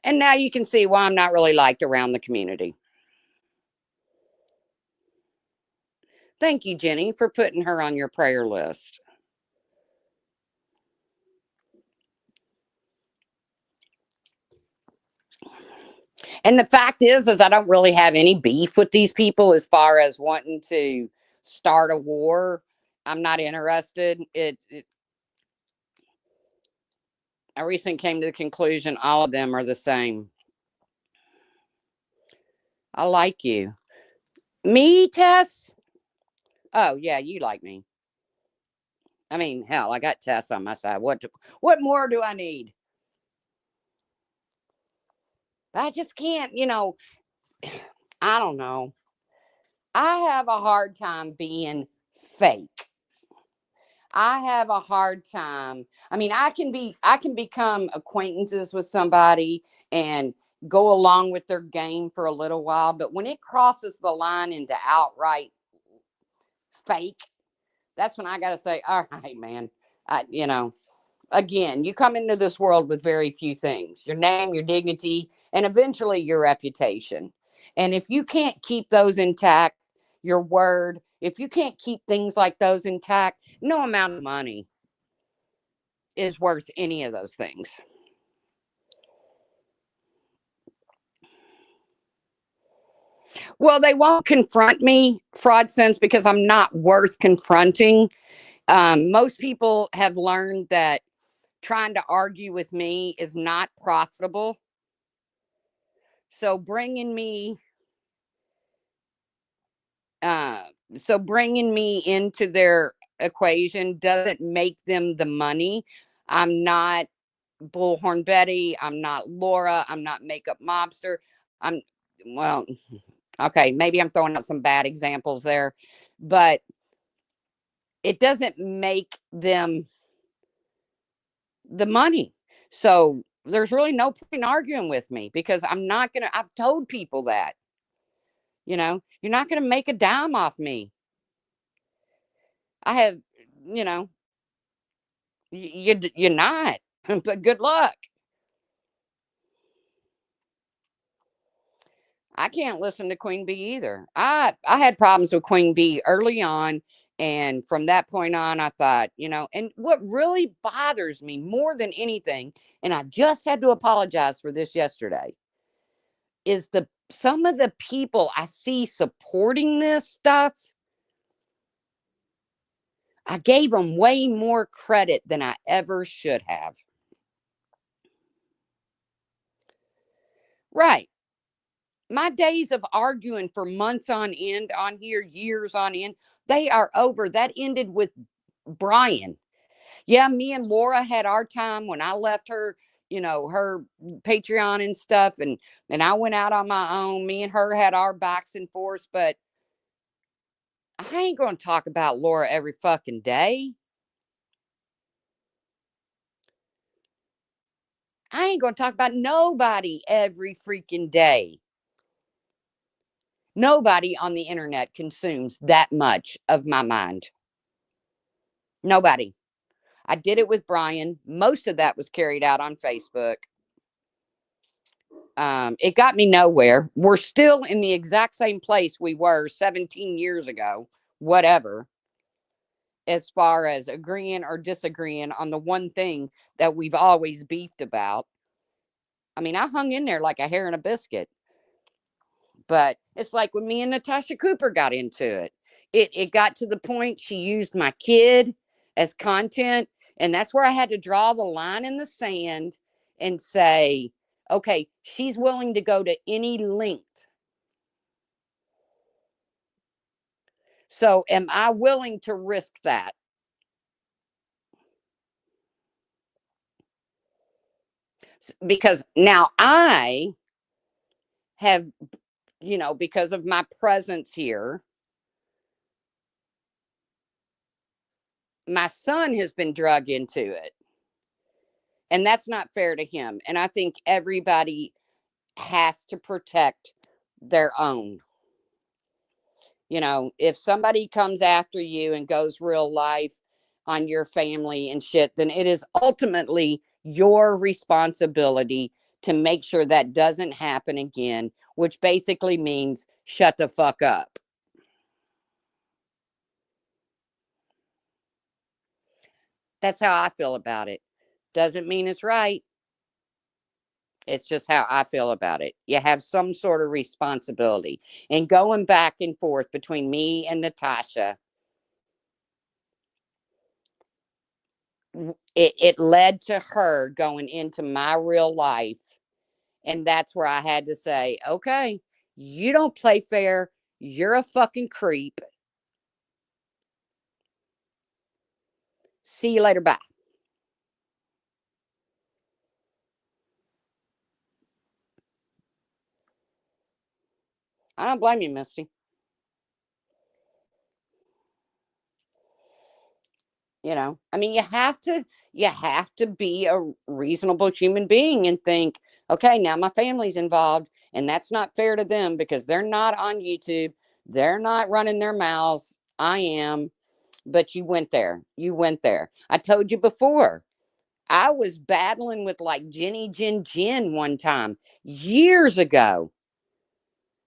And now you can see why I'm not really liked around the community. Thank you, Jenny, for putting her on your prayer list. And the fact is I don't really have any beef with these people as far as wanting to start a war. I'm not interested. I recently came to the conclusion all of them are the same. I like you. Me, Tess? Oh yeah, you like me. I mean, hell, I got Tess on my side. What more do I need? I just can't, I don't know. I have a hard time being fake. I have a hard time. I mean, I can become acquaintances with somebody and go along with their game for a little while, but when it crosses the line into outright fake, that's when I got to say, all right, man. Again, you come into this world with very few things: your name, your dignity, and eventually your reputation. And if you can't keep those intact, your word, if you can't keep things like those intact, no amount of money is worth any of those things. Well, they won't confront me, fraud sense, because I'm not worth confronting. Most people have learned that trying to argue with me is not profitable. So bringing me uh bringing me into their equation doesn't make them the money. I'm not Bullhorn Betty, I'm not Laura, I'm not Makeup Mobster. I'm well, okay, maybe I'm throwing out some bad examples there, but it doesn't make them the money. So there's really no point in arguing with me because I'm not going to, I've told people that, you're not going to make a dime off me. I have, you know, you're not, but good luck. I can't listen to Queen Bee either. I had problems with Queen Bee early on, and from that point on, I thought, and what really bothers me more than anything, and I just had to apologize for this yesterday, is the some of the people I see supporting this stuff. I gave them way more credit than I ever should have. Right. My days of arguing for months on end on here, years on end, they are over. That ended with Brian. Yeah, me and Laura had our time when I left her, her Patreon and stuff, and I went out on my own. Me and her had our backs and forths, but I ain't gonna talk about Laura every fucking day. I ain't going to talk about nobody every freaking day. Nobody on the internet consumes that much of my mind. Nobody. I did it with Brian. Most of that was carried out on Facebook. It got me nowhere. We're still in the exact same place we were 17 years ago, whatever, as far as agreeing or disagreeing on the one thing that we've always beefed about. I mean, I hung in there like a hair in a biscuit. But it's like when me and Natasha Cooper got into it. It got to the point she used my kid as content. And that's where I had to draw the line in the sand and say, okay, she's willing to go to any length. So am I willing to risk that? Because now I have, because of my presence here, my son has been drug into it. And that's not fair to him. And I think everybody has to protect their own. If somebody comes after you and goes real life on your family and shit, then it is ultimately your responsibility to make sure that doesn't happen again, which basically means shut the fuck up. That's how I feel about it. Doesn't mean it's right. It's just how I feel about it. You have some sort of responsibility. And going back and forth between me and Natasha, it led to her going into my real life. And that's where I had to say, okay, you don't play fair. You're a fucking creep. See you later. Bye. I don't blame you, Misty. I mean, you have to be a reasonable human being and think, okay, now my family's involved, and that's not fair to them because they're not on YouTube. They're not running their mouths. I am. But you went there. You went there. I told you before. I was battling with like Jenny Jen Jen one time years ago.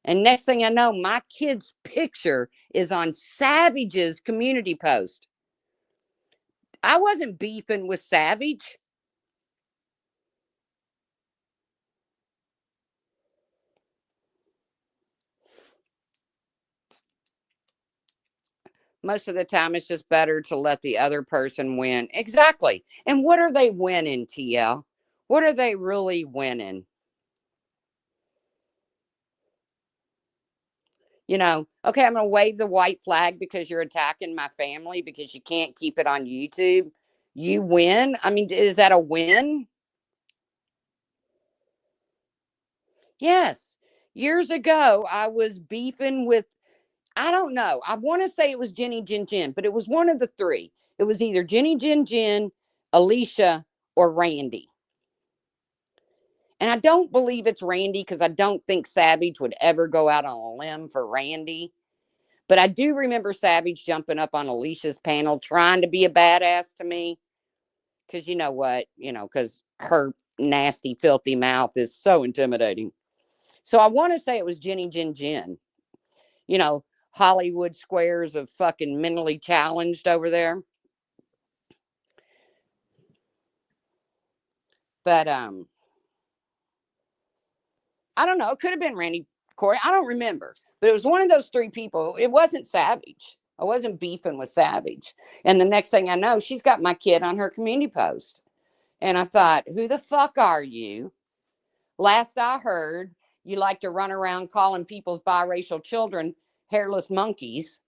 And next thing I know, my kid's picture is on Savage's community post. I wasn't beefing with Savage. Most of the time, it's just better to let the other person win. Exactly. And what are they winning, TL? What are they really winning? Okay, I'm going to wave the white flag because you're attacking my family because you can't keep it on YouTube. You win. I mean, is that a win? Yes. Years ago, I was beefing with, I don't know. I want to say it was Jenny Jen Jen, but it was one of the three. It was either Jenny Jen Jen, Alicia, or Randy. And I don't believe it's Randy because I don't think Savage would ever go out on a limb for Randy. But I do remember Savage jumping up on Alicia's panel trying to be a badass to me. Because you know what? Because her nasty, filthy mouth is so intimidating. So I want to say it was Jenny Jen Jen. Hollywood squares of fucking mentally challenged over there. But I don't know. It could have been Randy Corey. I don't remember. But it was one of those three people. It wasn't Savage. I wasn't beefing with Savage. And the next thing I know, she's got my kid on her community post. And I thought, who the fuck are you? Last I heard, you like to run around calling people's biracial children hairless monkeys.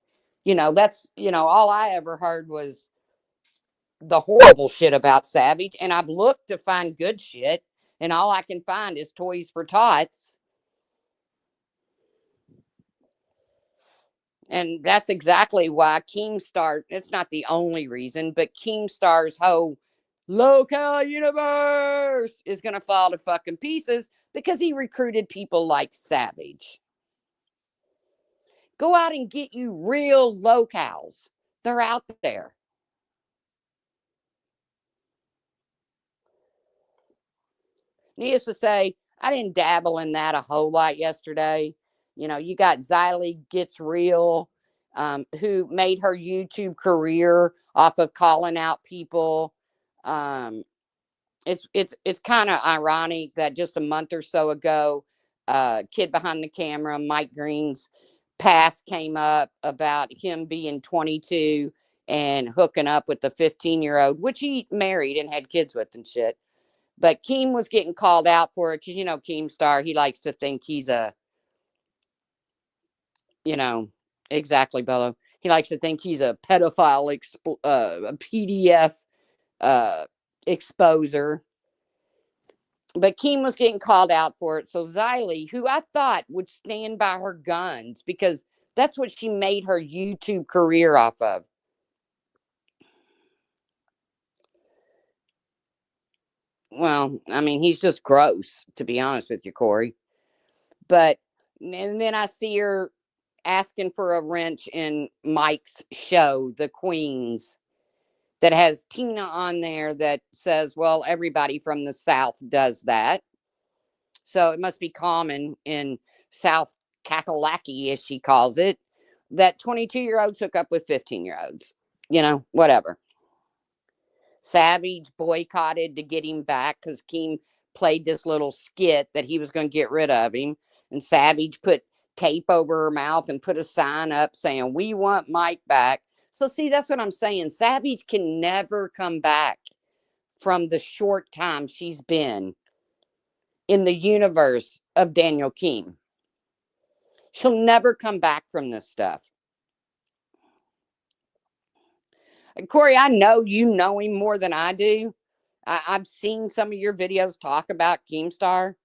All I ever heard was the horrible shit about Savage. And I've looked to find good shit. And all I can find is Toys for Tots. And that's exactly why Keemstar, it's not the only reason, but Keemstar's whole Local universe is going to fall to fucking pieces because he recruited people like Savage. Go out and get you real locals. They're out there. Needless to say, I didn't dabble in that a whole lot yesterday. You know, you got Xylee Gets Real, who made her YouTube career off of calling out people. Um, it's kind of ironic that just a month or so ago, kid behind the camera, Mike Green's past came up about him being 22 and hooking up with the 15-year-old, which he married and had kids with and shit. But Keem was getting called out for it because, you know, Keemstar, he likes to think he's a, you know, exactly, Bello. He likes to think he's a pedophile, a PDF uh, exposer. But Keem was getting called out for it. So Xylee, who I thought would stand by her guns because that's what she made her YouTube career off of. Well, I mean, he's just gross, to be honest with you, Corey. But, and then I see her asking for a wrench in Mike's show, The Queens, that has Tina on there that says, well, everybody from the South does that. So it must be common in South Kakalaki, as she calls it, that 22-year-olds hook up with 15-year-olds. You know, whatever. Savage boycotted to get him back because Keem played this little skit that he was going to get rid of him. And Savage put tape over her mouth and put a sign up saying, "We want Mike back." So, see, that's what I'm saying. Savage can never come back from the short time she's been in the universe of Daniel Keem. She'll never come back from this stuff. And Corey, I know you know him more than I do. I've seen some of your videos talk about Keemstar.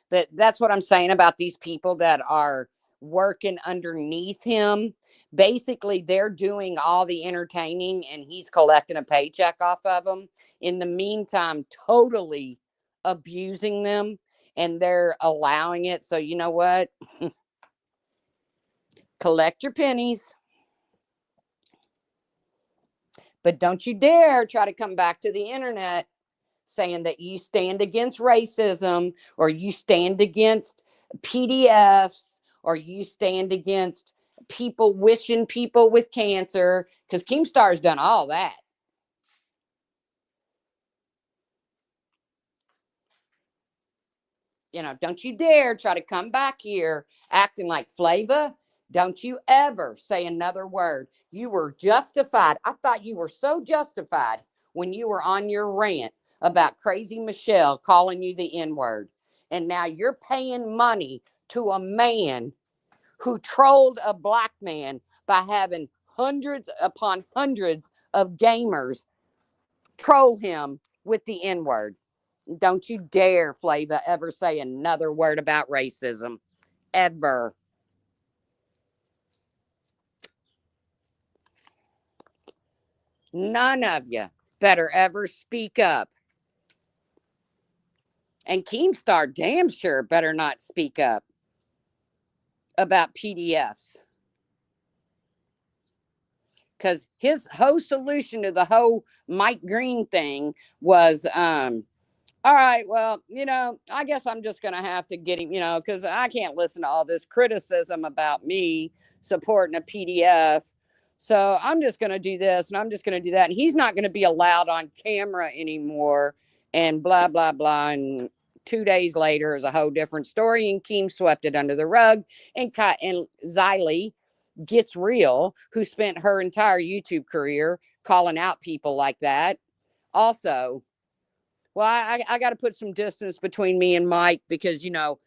But that's what I'm saying about these people that are working underneath him. Basically, they're doing all the entertaining and he's collecting a paycheck off of them. In the meantime, totally abusing them and they're allowing it. So, you know what? Collect your pennies. But don't you dare try to come back to the internet saying that you stand against racism or you stand against PDFs or you stand against people wishing people with cancer because Keemstar's done all that. You know, don't you dare try to come back here acting like Flava. Don't you ever say another word. You were justified. I thought you were so justified when you were on your rant about crazy Michelle calling you the N word. And now you're paying money to a man who trolled a black man by having hundreds upon hundreds of gamers troll him with the N word. Don't you dare, Flava, ever say another word about racism. Ever. None of you better ever speak up. And Keemstar damn sure better not speak up about PDFs. Because his whole solution to the whole Mike Green thing was all right, well, you know, I guess I'm just going to have to get him, you know, because I can't listen to all this criticism about me supporting a PDF. So I'm just going to do this and I'm just going to do that. And he's not going to be allowed on camera anymore and blah, blah, blah. And 2 days later is a whole different story. And Keem swept it under the rug. And Xylee Gets Real, who spent her entire YouTube career calling out people like that. Also, well, I got to put some distance between me and Mike because, you know,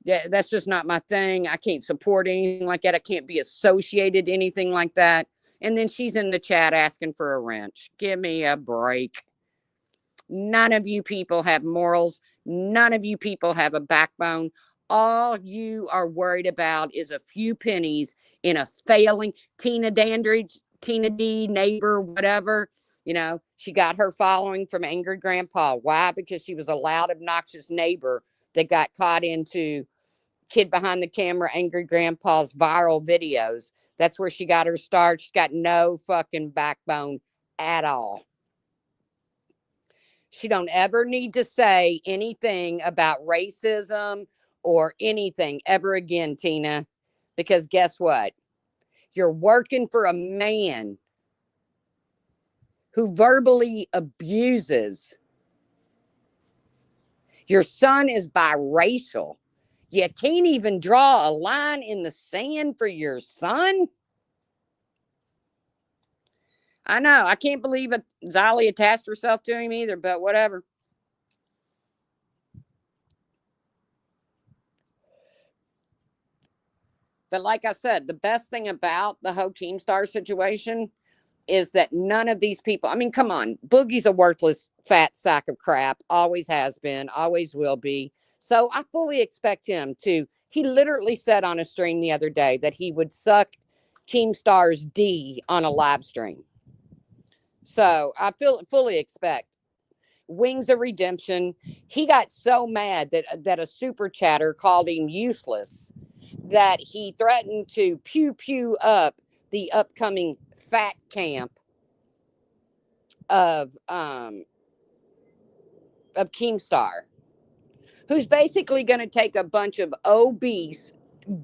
that's just not my thing. I can't support anything like that. I can't be associated anything like that. And then she's in the chat asking for a wrench. Give me a break. None of you people have morals. None of you people have a backbone. All you are worried about is a few pennies in a failing Tina Dandridge, Tina D, neighbor, whatever. She got her following from Angry Grandpa. Why? Because she was a loud, obnoxious neighbor that got caught into Kid Behind the Camera, Angry Grandpa's viral videos. That's where she got her start. She's got no fucking backbone at all. She don't ever need to say anything about racism or anything ever again, Tina. Because guess what? You're working for a man who verbally abuses. Your son is biracial. You can't even draw a line in the sand for your son? I know. I can't believe Xylee attached herself to him either, but whatever. But like I said, the best thing about the whole Keemstar situation is that none of these people, I mean, come on, Boogie's a worthless fat sack of crap, always has been, always will be. So I fully expect him to. He literally said on a stream the other day that he would suck Keemstar's D on a live stream. So I fully expect Wings of Redemption. He got so mad that a super chatter called him useless that he threatened to pew pew up the upcoming fat camp of Keemstar, who's basically going to take a bunch of obese,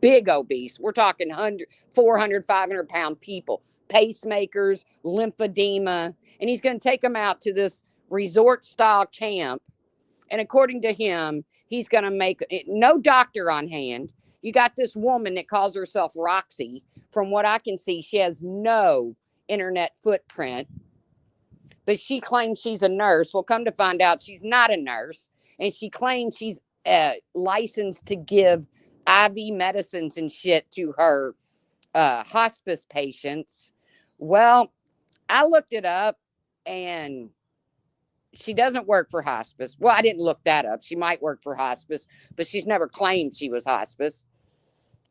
big obese, we're talking 100, 400, 500-pound people, pacemakers, lymphedema, and he's going to take them out to this resort style camp. And according to him, he's going to make no doctor on hand. You got this woman that calls herself Roxy. From what I can see, she has no internet footprint, but she claims she's a nurse. Well, come to find out, she's not a nurse. And she claims she's licensed to give IV medicines and shit to her hospice patients. Well, I looked it up and she doesn't work for hospice. Well, I didn't look that up. She might work for hospice, but she's never claimed she was hospice.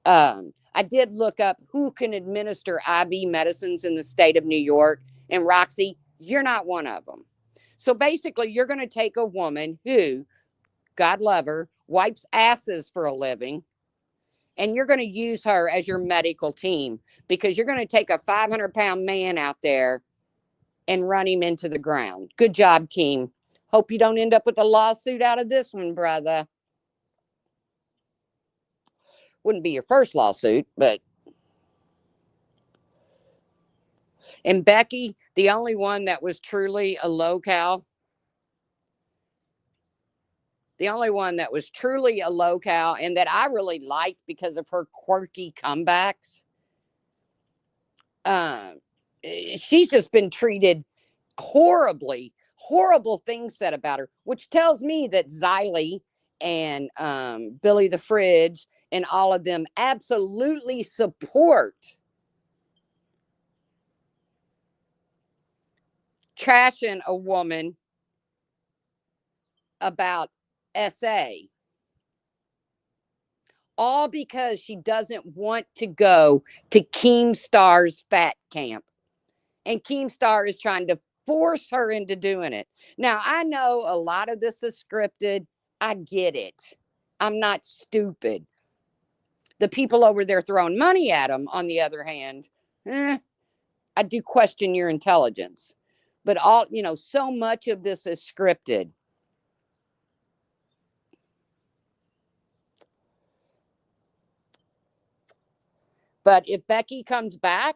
I did look up who can administer IV medicines in the state of New York. And Roxy, you're not one of them. So basically, you're going to take a woman who, God love her, wipes asses for a living, and you're going to use her as your medical team because you're going to take a 500-pound man out there and run him into the ground. Good job, Keem. Hope you don't end up with a lawsuit out of this one, brother. Wouldn't be your first lawsuit, but. And Becky, the only one that was truly a locale, and that I really liked because of her quirky comebacks. She's just been treated horribly, horrible things said about her, which tells me that Xylee and Billy the Fridge and all of them absolutely support trashing a woman about SA. All because she doesn't want to go to Keemstar's fat camp. And Keemstar is trying to force her into doing it. Now, I know a lot of this is scripted. I get it. I'm not stupid. The people over there throwing money at him, on the other hand, I do question your intelligence. But so much of this is scripted. But if Becky comes back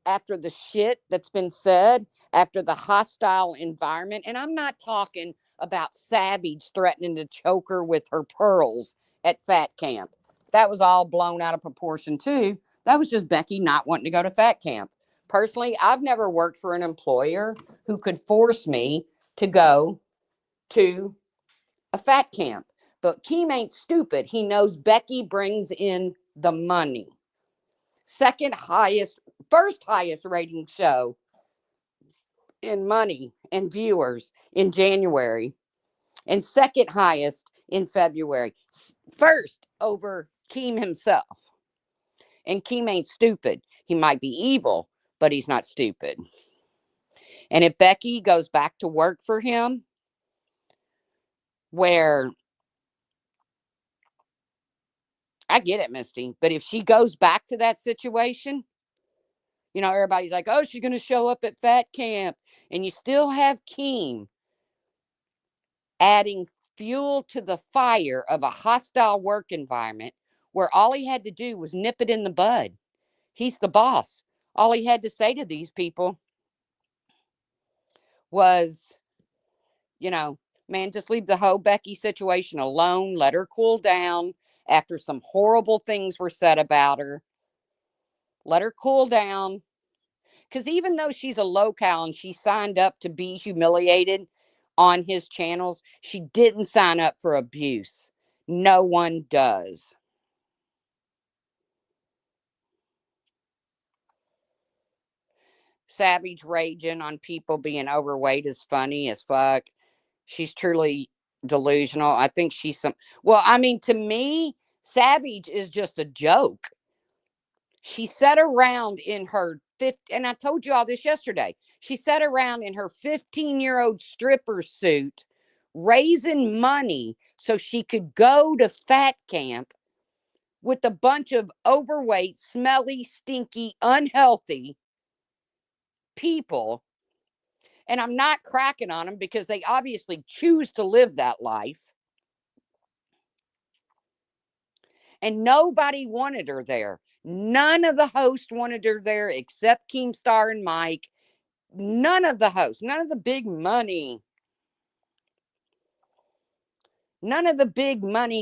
after the shit that's been said, after the hostile environment, and I'm not talking about Savage threatening to choke her with her pearls at Fat Camp. That was all blown out of proportion, too. That was just Becky not wanting to go to Fat Camp. Personally, I've never worked for an employer who could force me to go to a Fat Camp. But Keem ain't stupid. He knows Becky brings in the money. Second highest, first highest rating show in money and viewers in January, and second highest in February. First, over Keem himself. And Keem ain't stupid. He might be evil, but he's not stupid. And if Becky goes back to work for him, where I get it, Misty, but if she goes back to that situation, everybody's like, oh, she's going to show up at fat camp. And you still have Keem adding fuel to the fire of a hostile work environment where all he had to do was nip it in the bud. He's the boss. All he had to say to these people was, man, just leave the whole Becky situation alone. Let her cool down after some horrible things were said about her. Let her cool down. Because even though she's a locale and she signed up to be humiliated on his channels, she didn't sign up for abuse. No one does. Savage raging on people being overweight is funny as fuck. She's truly delusional. I think she's to me, Savage is just a joke. She sat around in her and I told you all this yesterday. She sat around in her 15-year-old stripper suit, raising money so she could go to fat camp with a bunch of overweight, smelly, stinky, unhealthy people. And I'm not cracking on them because they obviously choose to live that life. And nobody wanted her there. None of the hosts wanted her there except Keemstar and Mike. None of the hosts, none of the big money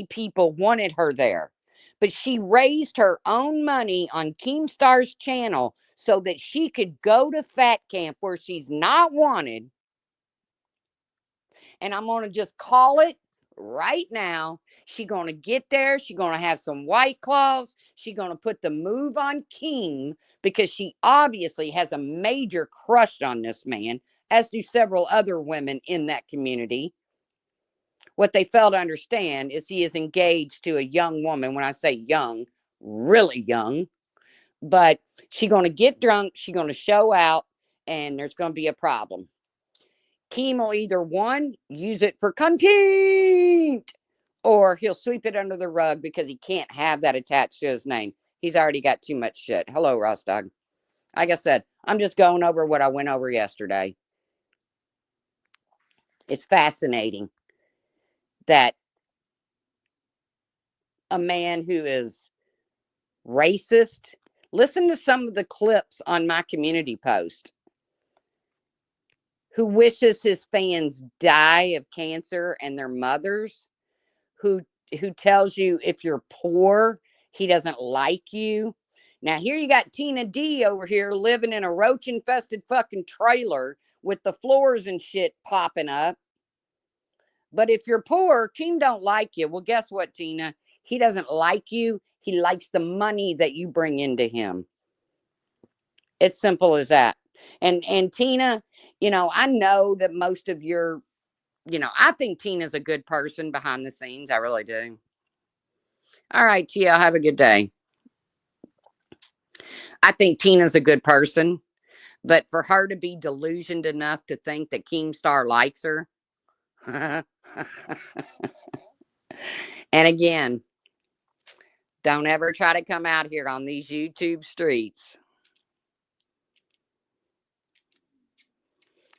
people wanted her there. But she raised her own money on Keemstar's channel so that she could go to fat camp where she's not wanted. And I'm going to just call it right now. She's going to get there. She's going to have some White Claws. She's going to put the move on Keem because she obviously has a major crush on this man, as do several other women in that community. What they fail to understand is he is engaged to a young woman. When I say young, really young. But she's going to get drunk. She's going to show out, and there's going to be a problem. Keem will either, one, use it for content, or he'll sweep it under the rug because he can't have that attached to his name. He's already got too much shit. Hello, Ross Dog. Like I said, I'm just going over what I went over yesterday. It's fascinating that a man who is racist, listen to some of the clips on my community post, who wishes his fans die of cancer and their mothers, who tells you if you're poor, he doesn't like you. Now, here you got Tina D over here living in a roach-infested fucking trailer with the floors and shit popping up. But if you're poor, Keem don't like you. Well, guess what, Tina? He doesn't like you. He likes the money that you bring into him. It's simple as that. And Tina, I know that most of your, I think Tina's a good person behind the scenes. I really do. All right, Tia, have a good day. I think Tina's a good person, but for her to be delusioned enough to think that Keemstar likes her. And again, don't ever try to come out here on these YouTube streets.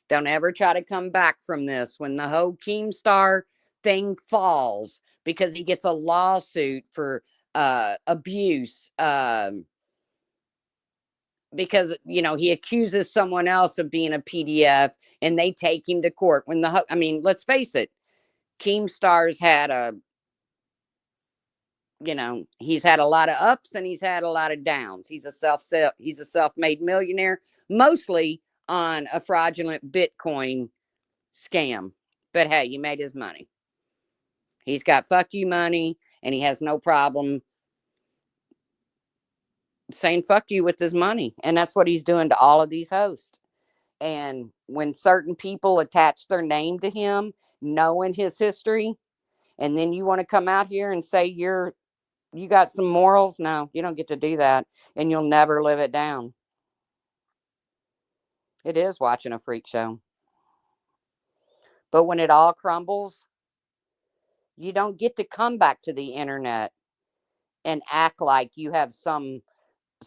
Don't ever try to come back from this when the whole Keemstar thing falls because he gets a lawsuit for abuse. Because, he accuses someone else of being a PDF and they take him to court. Let's face it, Keemstar's had he's had a lot of ups and he's had a lot of downs. He's a self-made millionaire, mostly on a fraudulent Bitcoin scam. But hey, he made his money. He's got fuck you money and he has no problem saying fuck you with his money. And that's what he's doing to all of these hosts. And when certain people attach their name to him, knowing his history, And then you want to come out here and say you got some morals? No, you don't get to do that, and you'll never live it down. It is watching a freak show. But when it all crumbles, you don't get to come back to the internet and act like you have some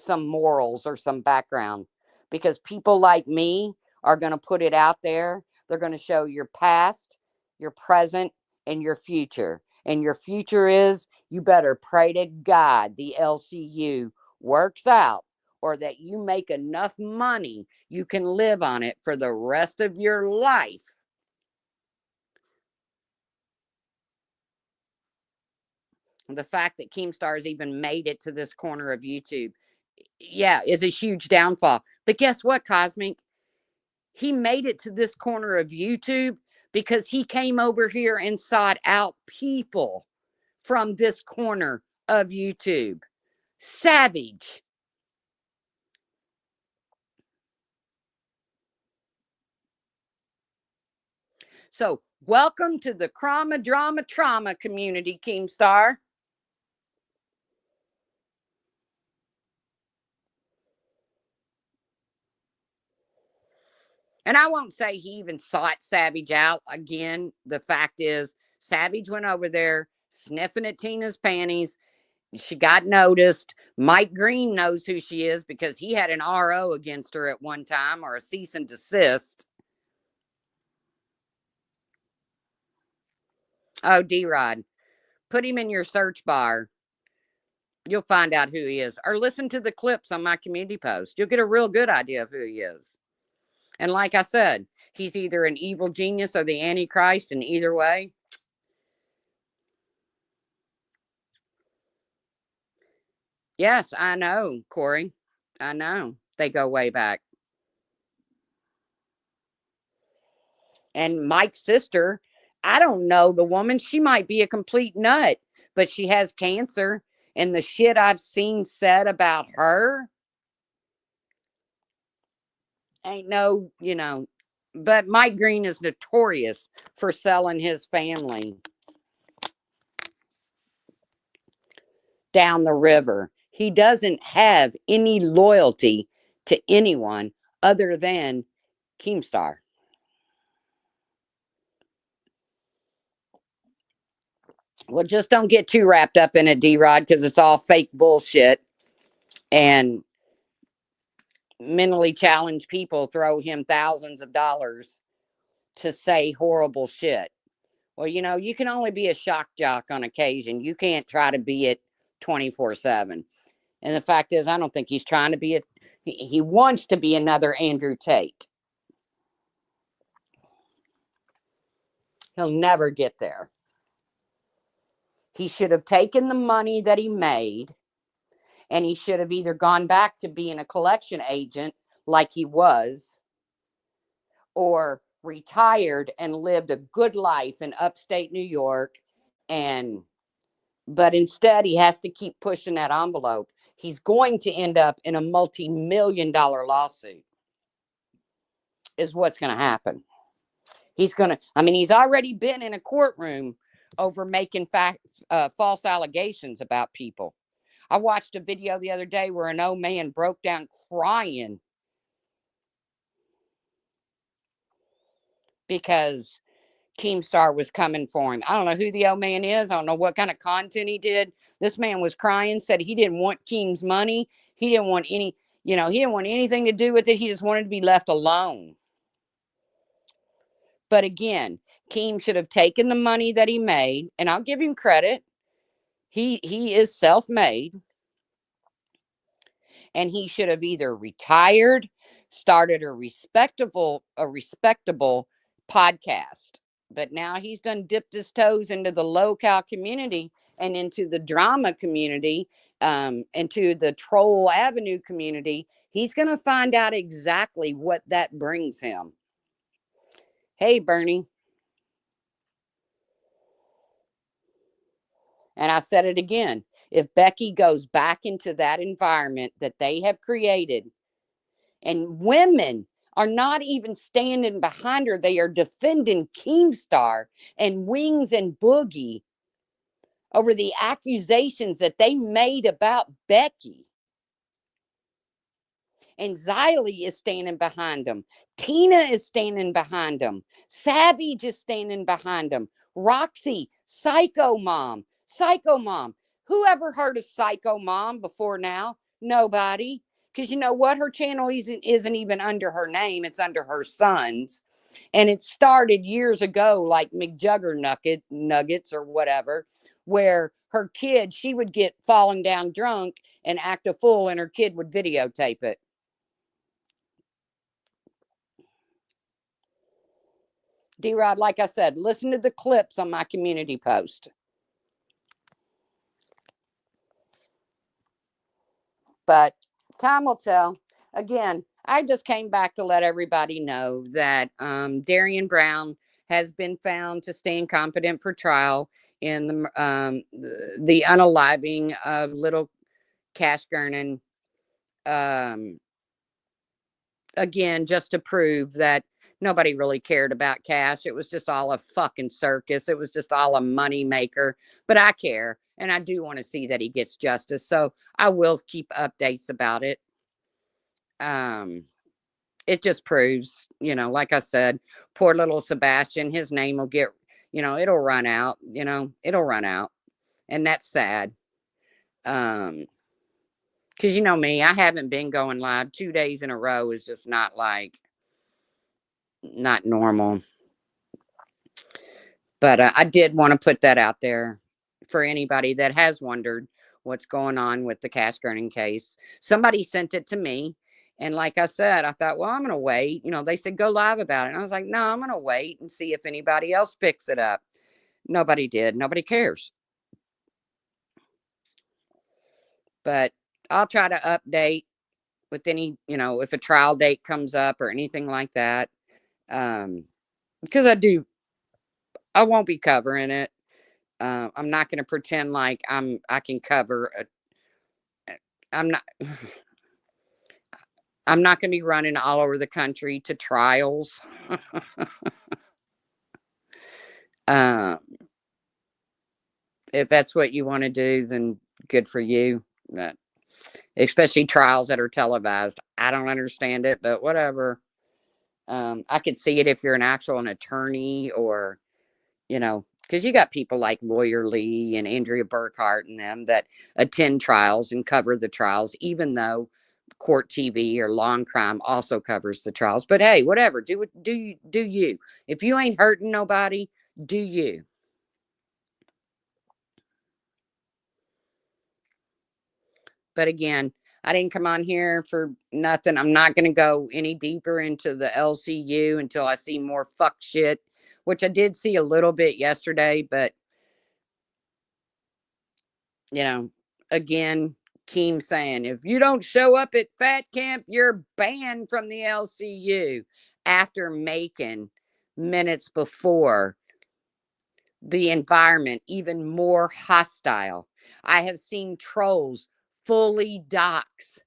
morals or some background, because people like me are going to put it out there. They're going to show your past, your present, and your future. And your future is, you better pray to God the LCU works out, or that you make enough money you can live on it for the rest of your life. The fact that Keemstar has even made it to this corner of YouTube, yeah, is a huge downfall. But guess what, Cosmic? He made it to this corner of YouTube because he came over here and sought out people from this corner of YouTube. Savage. So, welcome to the trauma community, Keemstar. And I won't say he even sought Savage out. Again, the fact is, Savage went over there sniffing at Tina's panties. She got noticed. Mike Green knows who she is because he had an RO against her at one time, or a cease and desist. Oh, D-Rod. Put him in your search bar. You'll find out who he is. Or listen to the clips on my community post. You'll get a real good idea of who he is. And like I said, he's either an evil genius or the Antichrist, and either way. Yes, I know, Corey. I know. They go way back. And Mike's sister, I don't know the woman. She might be a complete nut, but she has cancer. And the shit I've seen said about her ain't no. But Mike Green is notorious for selling his family down the river. He doesn't have any loyalty to anyone other than Keemstar. Well, just don't get too wrapped up in it, D-Rod, because it's all fake bullshit. And mentally challenged people throw him thousands of dollars to say horrible shit. Well, you can only be a shock jock on occasion. You can't try to be it 24/7. And the fact is, I don't think he's trying to be it. He wants to be another Andrew Tate. He'll never get there. He should have taken the money that he made, and he should have either gone back to being a collection agent like he was, or retired and lived a good life in upstate New York. And but instead he has to keep pushing that envelope. He's going to end up in a multi-million-dollar lawsuit, is what's going to happen. He's already been in a courtroom over making false allegations about people. I watched a video the other day where an old man broke down crying because Keemstar was coming for him. I don't know who the old man is. I don't know what kind of content he did. This man was crying, said he didn't want Keem's money. He didn't want he didn't want anything to do with it. He just wanted to be left alone. But again, Keem should have taken the money that he made, and I'll give him credit. He is self-made, and he should have either retired, started a respectable podcast. But now he's done dipped his toes into the local community and into the drama community, into the Troll Avenue community. He's going to find out exactly what that brings him. Hey, Bernie. And I said it again. If Becky goes back into that environment that they have created, and women are not even standing behind her, they are defending Keemstar and Wings and Boogie. over the accusations that they made about Becky. And Xylee is standing behind them. Tina is standing behind them. Savage is standing behind them. Roxy, Psycho Mom. Psycho Mom. Who ever heard of Psycho Mom before now? Nobody. Because you know what? Her channel isn't even under her name. It's under her son's. And it started years ago, like McJugger Nuggets or whatever, where her kid, she would get falling down drunk and act a fool, and her kid would videotape it. D-Rod, like I said, listen to the clips on my community post. But time will tell. Again, I just came back to let everybody know that Darian Brown has been found to stand competent for trial in the unaliving of little Cash Gernon. Again, just to prove that nobody really cared about Cash. It was just all a fucking circus. It was just all a money maker. But I care, and I do want to see that he gets justice. So I will keep updates about it. It just proves, like I said, poor little Sebastian, his name will get, it'll run out, it'll run out. And that's sad. Because you know me, I haven't been going live 2 days in a row is just not normal. But I did want to put that out there for anybody that has wondered what's going on with the Cash Gernon case. Somebody sent it to me. And like I said, I thought, well, I'm going to wait. They said go live about it. And I was like, no, I'm going to wait and see if anybody else picks it up. Nobody did. Nobody cares. But I'll try to update with any, if a trial date comes up or anything like that. Because I won't be covering it. I'm not going to pretend like I can cover I'm not I'm not going to be running all over the country to trials. um, if that's what you want to do, then good for you. Especially trials that are televised. I don't understand it, but whatever. I could see it if you're an attorney or, because you got people like Lawyer Lee and Andrea Burkhart and them that attend trials and cover the trials, even though Court TV or Law & Crime also covers the trials. But hey, whatever. Do you. If you ain't hurting nobody, do you. But again, I didn't come on here for nothing. I'm not going to go any deeper into the LCU until I see more fuck shit, which I did see a little bit yesterday. But, again, Keem saying, if you don't show up at Fat Camp, you're banned from the LCU after making minutes before the environment even more hostile. I have seen trolls fully dox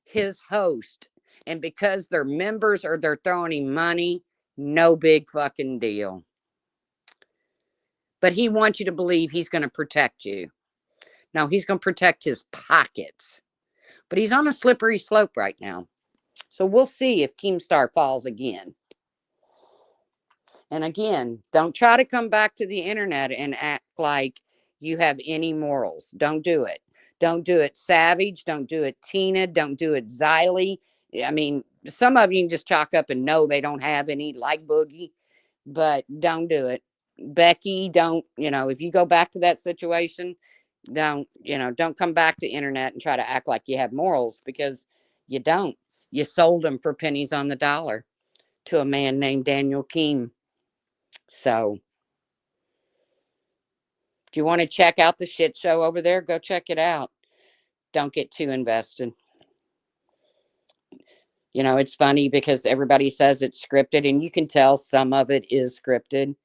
his host, and because they're members or they're throwing him money, no big fucking deal. But he wants you to believe he's going to protect you. No, he's going to protect his pockets. But he's on a slippery slope right now. So we'll see if Keemstar falls again. And again, don't try to come back to the internet and act like you have any morals. Don't do it. Don't do it, Savage. Don't do it, Tina. Don't do it, Xylee. I mean, some of you can just chalk up and know they don't have any, like Boogie, but don't do it. Becky, don't, if you go back to that situation, don't come back to internet and try to act like you have morals, because you don't. You sold them for pennies on the dollar to a man named Daniel Keem. So, if you want to check out the shit show over there, go check it out. Don't get too invested. It's funny because everybody says it's scripted, and you can tell some of it is scripted.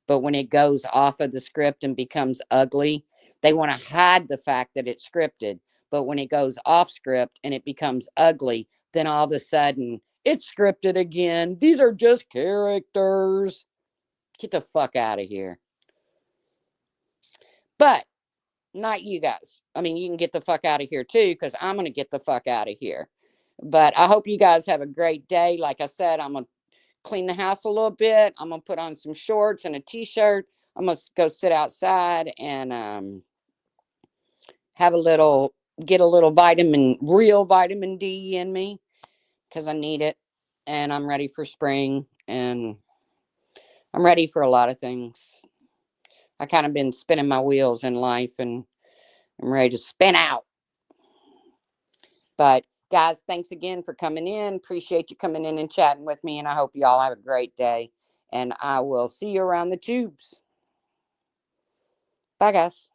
But when it goes off of the script and becomes ugly, they want to hide the fact that it's scripted. But when it goes off script and it becomes ugly, then all of a sudden, it's scripted again. These are just characters. Get the fuck out of here. But not you guys. I mean, you can get the fuck out of here too, because I'm going to get the fuck out of here. But I hope you guys have a great day. Like I said, I'm going to clean the house a little bit. I'm going to put on some shorts and a t-shirt. I'm going to go sit outside and have a little, get a little real vitamin D in me, because I need it. And I'm ready for spring, and I'm ready for a lot of things. I kind of been spinning my wheels in life, and I'm ready to spin out. But guys, thanks again for coming in. Appreciate you coming in and chatting with me. And I hope you all have a great day. And I will see you around the tubes. Bye, guys.